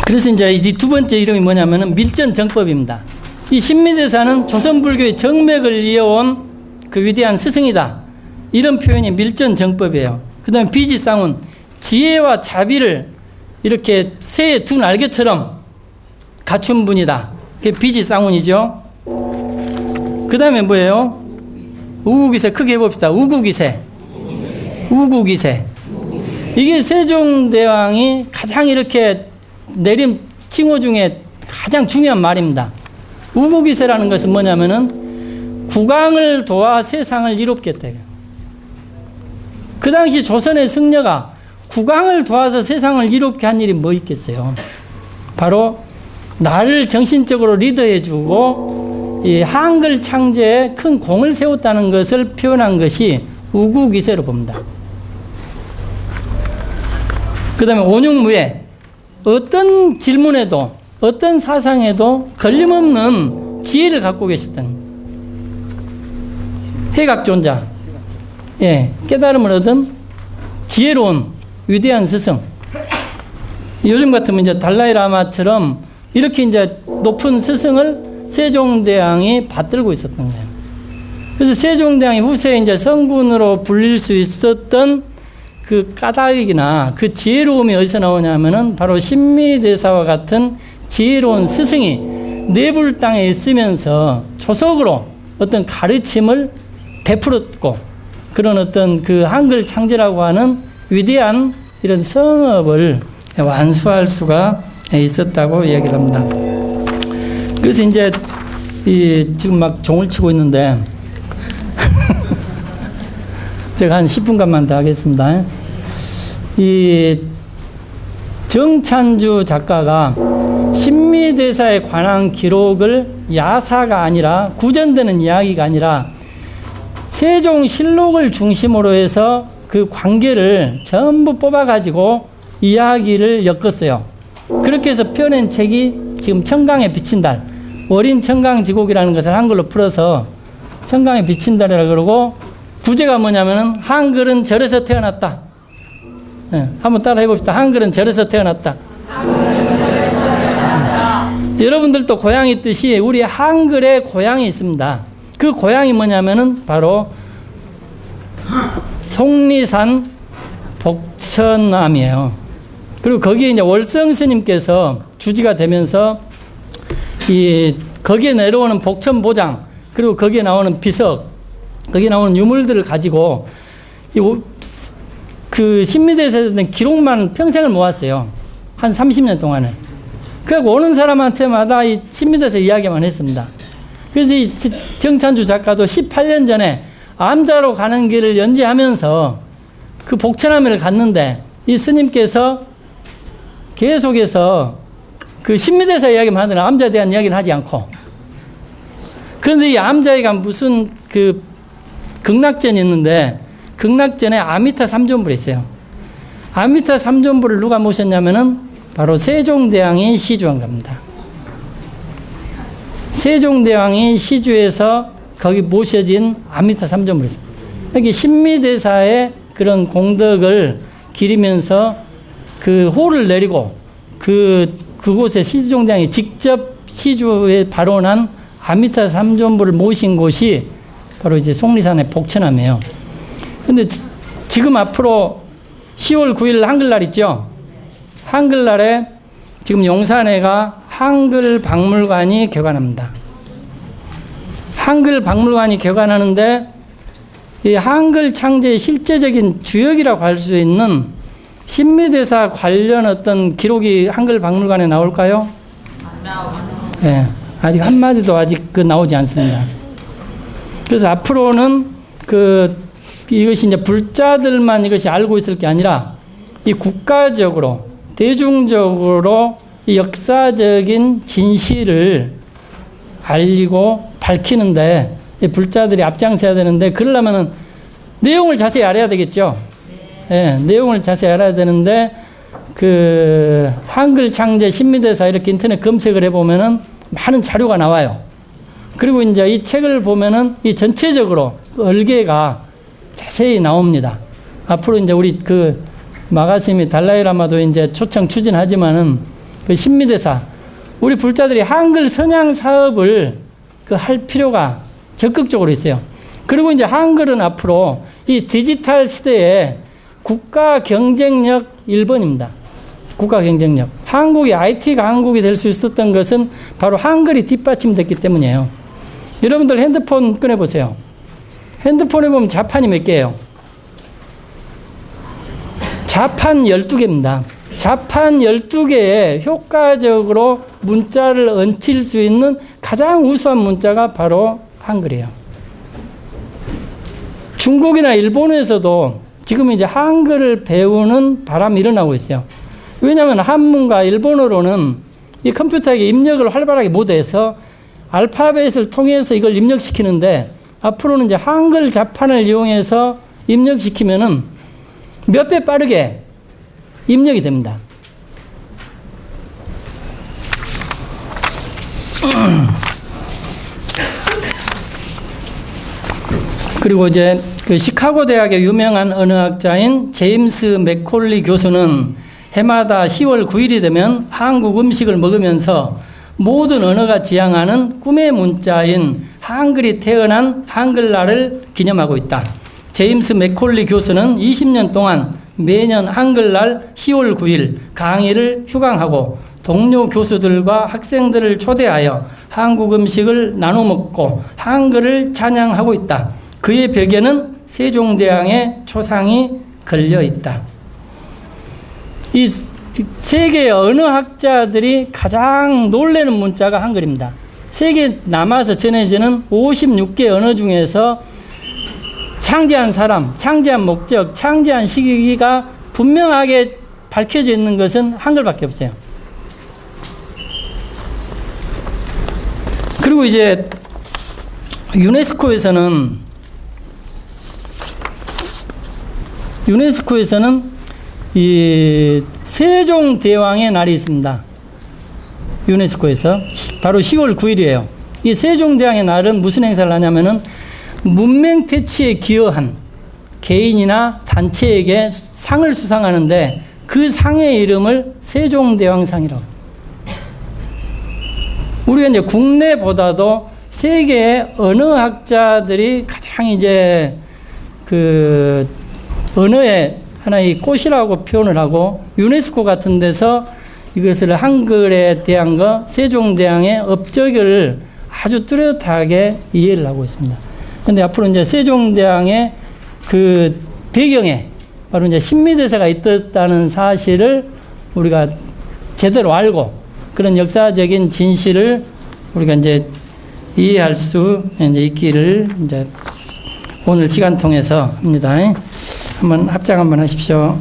그래서 이제 이 두 번째 이름이 뭐냐면은 밀전정법입니다. 이 신미대사는 조선 불교의 정맥을 이어온 그 위대한 스승이다. 이런 표현이 밀전정법이에요. 그 다음에 비지쌍운, 지혜와 자비를 이렇게 새의 두 날개처럼 갖춘 분이다. 그게 비지쌍운이죠. 그 다음에 뭐예요? 우구기세. 크게 해봅시다. 우구기세. 이게 세종대왕이 가장 이렇게 내린 칭호 중에 가장 중요한 말입니다. 우구기세라는 것은 뭐냐면은 국왕을 도와 세상을 이롭겠다. 그 당시 조선의 승려가 국왕을 도와서 세상을 이롭게 한 일이 뭐 있겠어요? 바로 나를 정신적으로 리더해주고 이 한글 창제에 큰 공을 세웠다는 것을 표현한 것이 우구기세로 봅니다. 그 다음에 온육무예. 어떤 질문에도 어떤 사상에도 걸림없는 지혜를 갖고 계셨던 해각존자, 깨달음을 얻은 지혜로운 위대한 스승. 요즘 같으면 이제 달라이라마처럼 이렇게 이제 높은 스승을 세종대왕이 받들고 있었던 거예요. 그래서 세종대왕이 후세에 이제 성군으로 불릴 수 있었던 그 까닭이나 그 지혜로움이 어디서 나오냐면은 바로 신미대사와 같은 지혜로운 스승이 내불 땅에 있으면서 조석으로 어떤 가르침을 베풀었고 그런 어떤 그 한글 창제라고 하는 위대한 이런 성업을 완수할 수가 있었다고 이야기를 합니다. 그래서 이제 지금 막 종을 치고 있는데 제가 한 10분간만 더 하겠습니다. 정찬주 작가가 신미대사에 관한 기록을 야사가 아니라 구전되는 이야기가 아니라 세종실록을 중심으로 해서 그 관계를 전부 뽑아가지고 이야기를 엮었어요. 그렇게 해서 펴낸 책이 지금 청강에 비친 달, 어린 청강지곡이라는 것을 한글로 풀어서 청강에 비친 달이라고 그러고, 부제가 뭐냐면은 한글은 절에서 태어났다. 네, 한번 따라 해봅시다. 한글은 절에서 태어났다. 여러분들도 고향이 있듯이 우리 한글에 고향이 있습니다. 그 고향이 뭐냐면은 바로 속리산 복천암이에요. 그리고 거기에 이제 월성 스님께서 주지가 되면서 거기에 내려오는 복천보장, 그리고 거기에 나오는 비석, 거기에 나오는 유물들을 가지고 그 신미대에서 된 기록만 평생을 모았어요. 한 30년 동안을. 그리고 오는 사람한테마다 이 신미대에서 이야기만 했습니다. 그래서 이 정찬주 작가도 18년 전에 암자로 가는 길을 연재하면서 그 복천암을 갔는데 이 스님께서 계속해서 그 신미대사 이야기만 하더라. 암자에 대한 이야기는 하지 않고. 그런데 이 암자에가 무슨 그 극락전이 있는데 극락전에 아미타 삼존불이 있어요. 아미타 삼존불을 누가 모셨냐면은 바로 세종대왕이 시주한 겁니다. 세종대왕이 시주해서 거기 모셔진 아미타 삼존불이 있어요. 여기 신미대사의 그런 공덕을 기리면서 그 호를 내리고 그곳에 시종대왕이 직접 시주에 발원한 아미타 삼존불을 모신 곳이 바로 이제 속리산의 복천암이에요. 근데 지금 앞으로 10월 9일 한글날 있죠? 한글날에 지금 용산에가 한글박물관이 개관합니다. 한글박물관이 개관하는데 이 한글 창제의 실제적인 주역이라고 할 수 있는 신미대사 관련 어떤 기록이 한글박물관에 나올까요? 네, 아직 한마디도 아직 나오지 않습니다. 그래서 앞으로는 이것이 이제 불자들만 이것이 알고 있을 게 아니라 이 국가적으로 대중적으로 이 역사적인 진실을 알리고 밝히는데 이 불자들이 앞장서야 되는데, 그러려면은 내용을 자세히 알아야 되겠죠. 네, 내용을 자세히 알아야 되는데 그 한글 창제 신미대사 이렇게 인터넷 검색을 해보면은 많은 자료가 나와요. 그리고 이제 이 책을 보면은 이 전체적으로 얼개가 자세히 나옵니다. 앞으로 이제 우리 그 마가스미 달라이라마도 이제 초청 추진하지만은 그 신미대사 우리 불자들이 한글 선양 사업을 할 필요가 적극적으로 있어요. 그리고 이제 한글은 앞으로 이 디지털 시대에 국가 경쟁력 1번입니다. 국가 경쟁력. 한국이 IT 강국이 될 수 있었던 것은 바로 한글이 뒷받침됐기 때문이에요. 여러분들 핸드폰 꺼내보세요. 핸드폰에 보면 자판이 몇 개예요? 자판 12개입니다. 자판 12개에 효과적으로 문자를 얹힐 수 있는 가장 우수한 문자가 바로 한글이에요. 중국이나 일본에서도 지금 이제 한글을 배우는 바람이 일어나고 있어요. 왜냐하면 한문과 일본어로는 이 컴퓨터에 입력을 활발하게 못해서 알파벳을 통해서 이걸 입력시키는데, 앞으로는 이제 한글 자판을 이용해서 입력시키면은 몇 배 빠르게 입력이 됩니다. 그리고 이제 그 시카고 대학의 유명한 언어학자인 제임스 맥콜리 교수는 해마다 10월 9일이 되면 한국 음식을 먹으면서 모든 언어가 지향하는 꿈의 문자인 한글이 태어난 한글날을 기념하고 있다. 제임스 맥콜리 교수는 20년 동안 매년 한글날 10월 9일 강의를 휴강하고 동료 교수들과 학생들을 초대하여 한국 음식을 나눠 먹고 한글을 찬양하고 있다. 그의 벽에는 세종대왕의 초상이 걸려 있다. 이 세계 언어학자들이 가장 놀라는 문자가 한글입니다. 세계에 남아서 전해지는 56개 언어 중에서 창제한 사람, 창제한 목적, 창제한 시기가 분명하게 밝혀져 있는 것은 한글밖에 없어요. 그리고 이제 유네스코에서는 이 세종대왕의 날이 있습니다. 유네스코에서 바로 10월 9일이에요. 이 세종대왕의 날은 무슨 행사를 하냐면은 문맹태치에 기여한 개인이나 단체에게 상을 수상하는데 그 상의 이름을 세종대왕상이라고. 우리가 이제 국내보다도 세계의 언어학자들이 가장 이제 그 언어의 하나의 꽃이라고 표현을 하고 유네스코 같은 데서 이것을 한글에 대한 세종대왕의 업적을 아주 뚜렷하게 이해를 하고 있습니다. 그런데 앞으로 이제 세종대왕의 그 배경에 바로 이제 신미대사가 있었다는 사실을 우리가 제대로 알고 그런 역사적인 진실을 우리가 이제 이해할 수 이제 있기를 이제 오늘 시간 통해서 합니다. 한번 합장 한번 하십시오.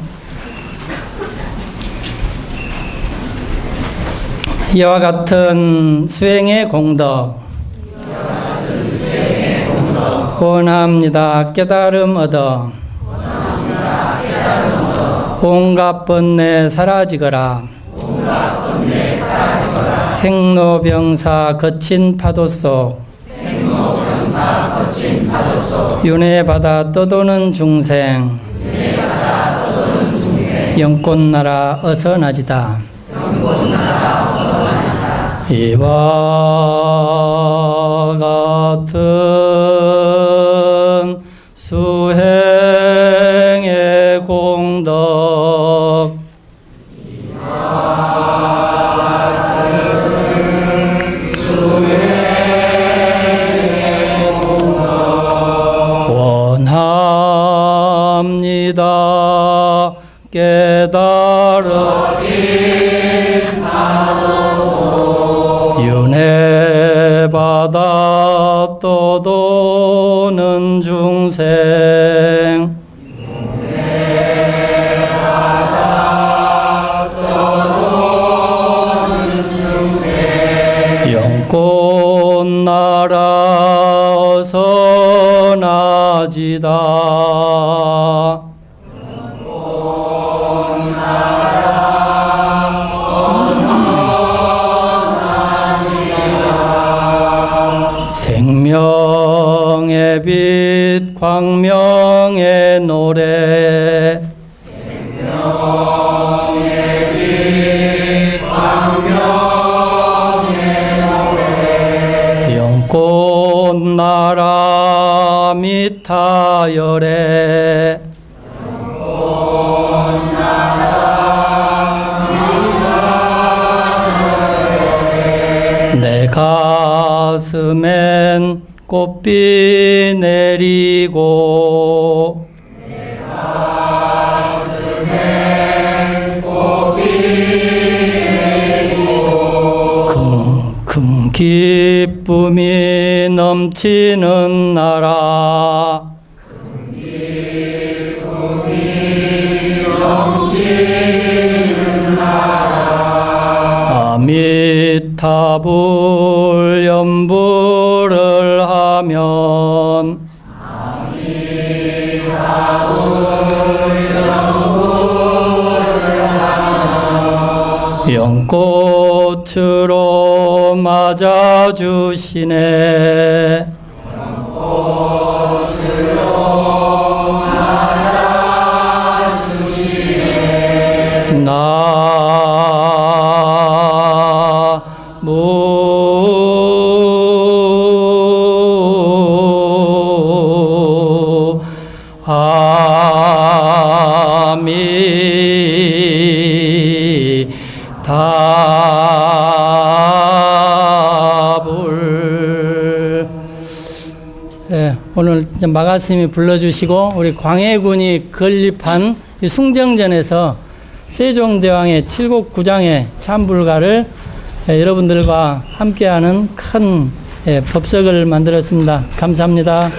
이와 같은 수행의 공덕 원합니다. 깨달음 얻어 온갖 번뇌 사라지거라. 생로병사 거친 파도 속 윤회받아 떠도는 중생 영꽃나라 어서 나지다. 이와 같은 수행의 공덕 원합니다. 깨달으신 윤회받아 떠도는 중생 영꽃나라 어서 나지다. 생명의 빛 광명의 노래 영꽃나라 미타열에 내 가슴엔 꽃비 내리고 큰 기쁨이 넘치는 나라 아미타불 연부를 하면 영꽃으로 맞아주시네. 오늘 마가스님이 불러주시고 우리 광해군이 건립한 이 숭정전에서 세종대왕의 칠곡구장의 참불가를 여러분들과 함께하는 큰 법석을 만들었습니다. 감사합니다.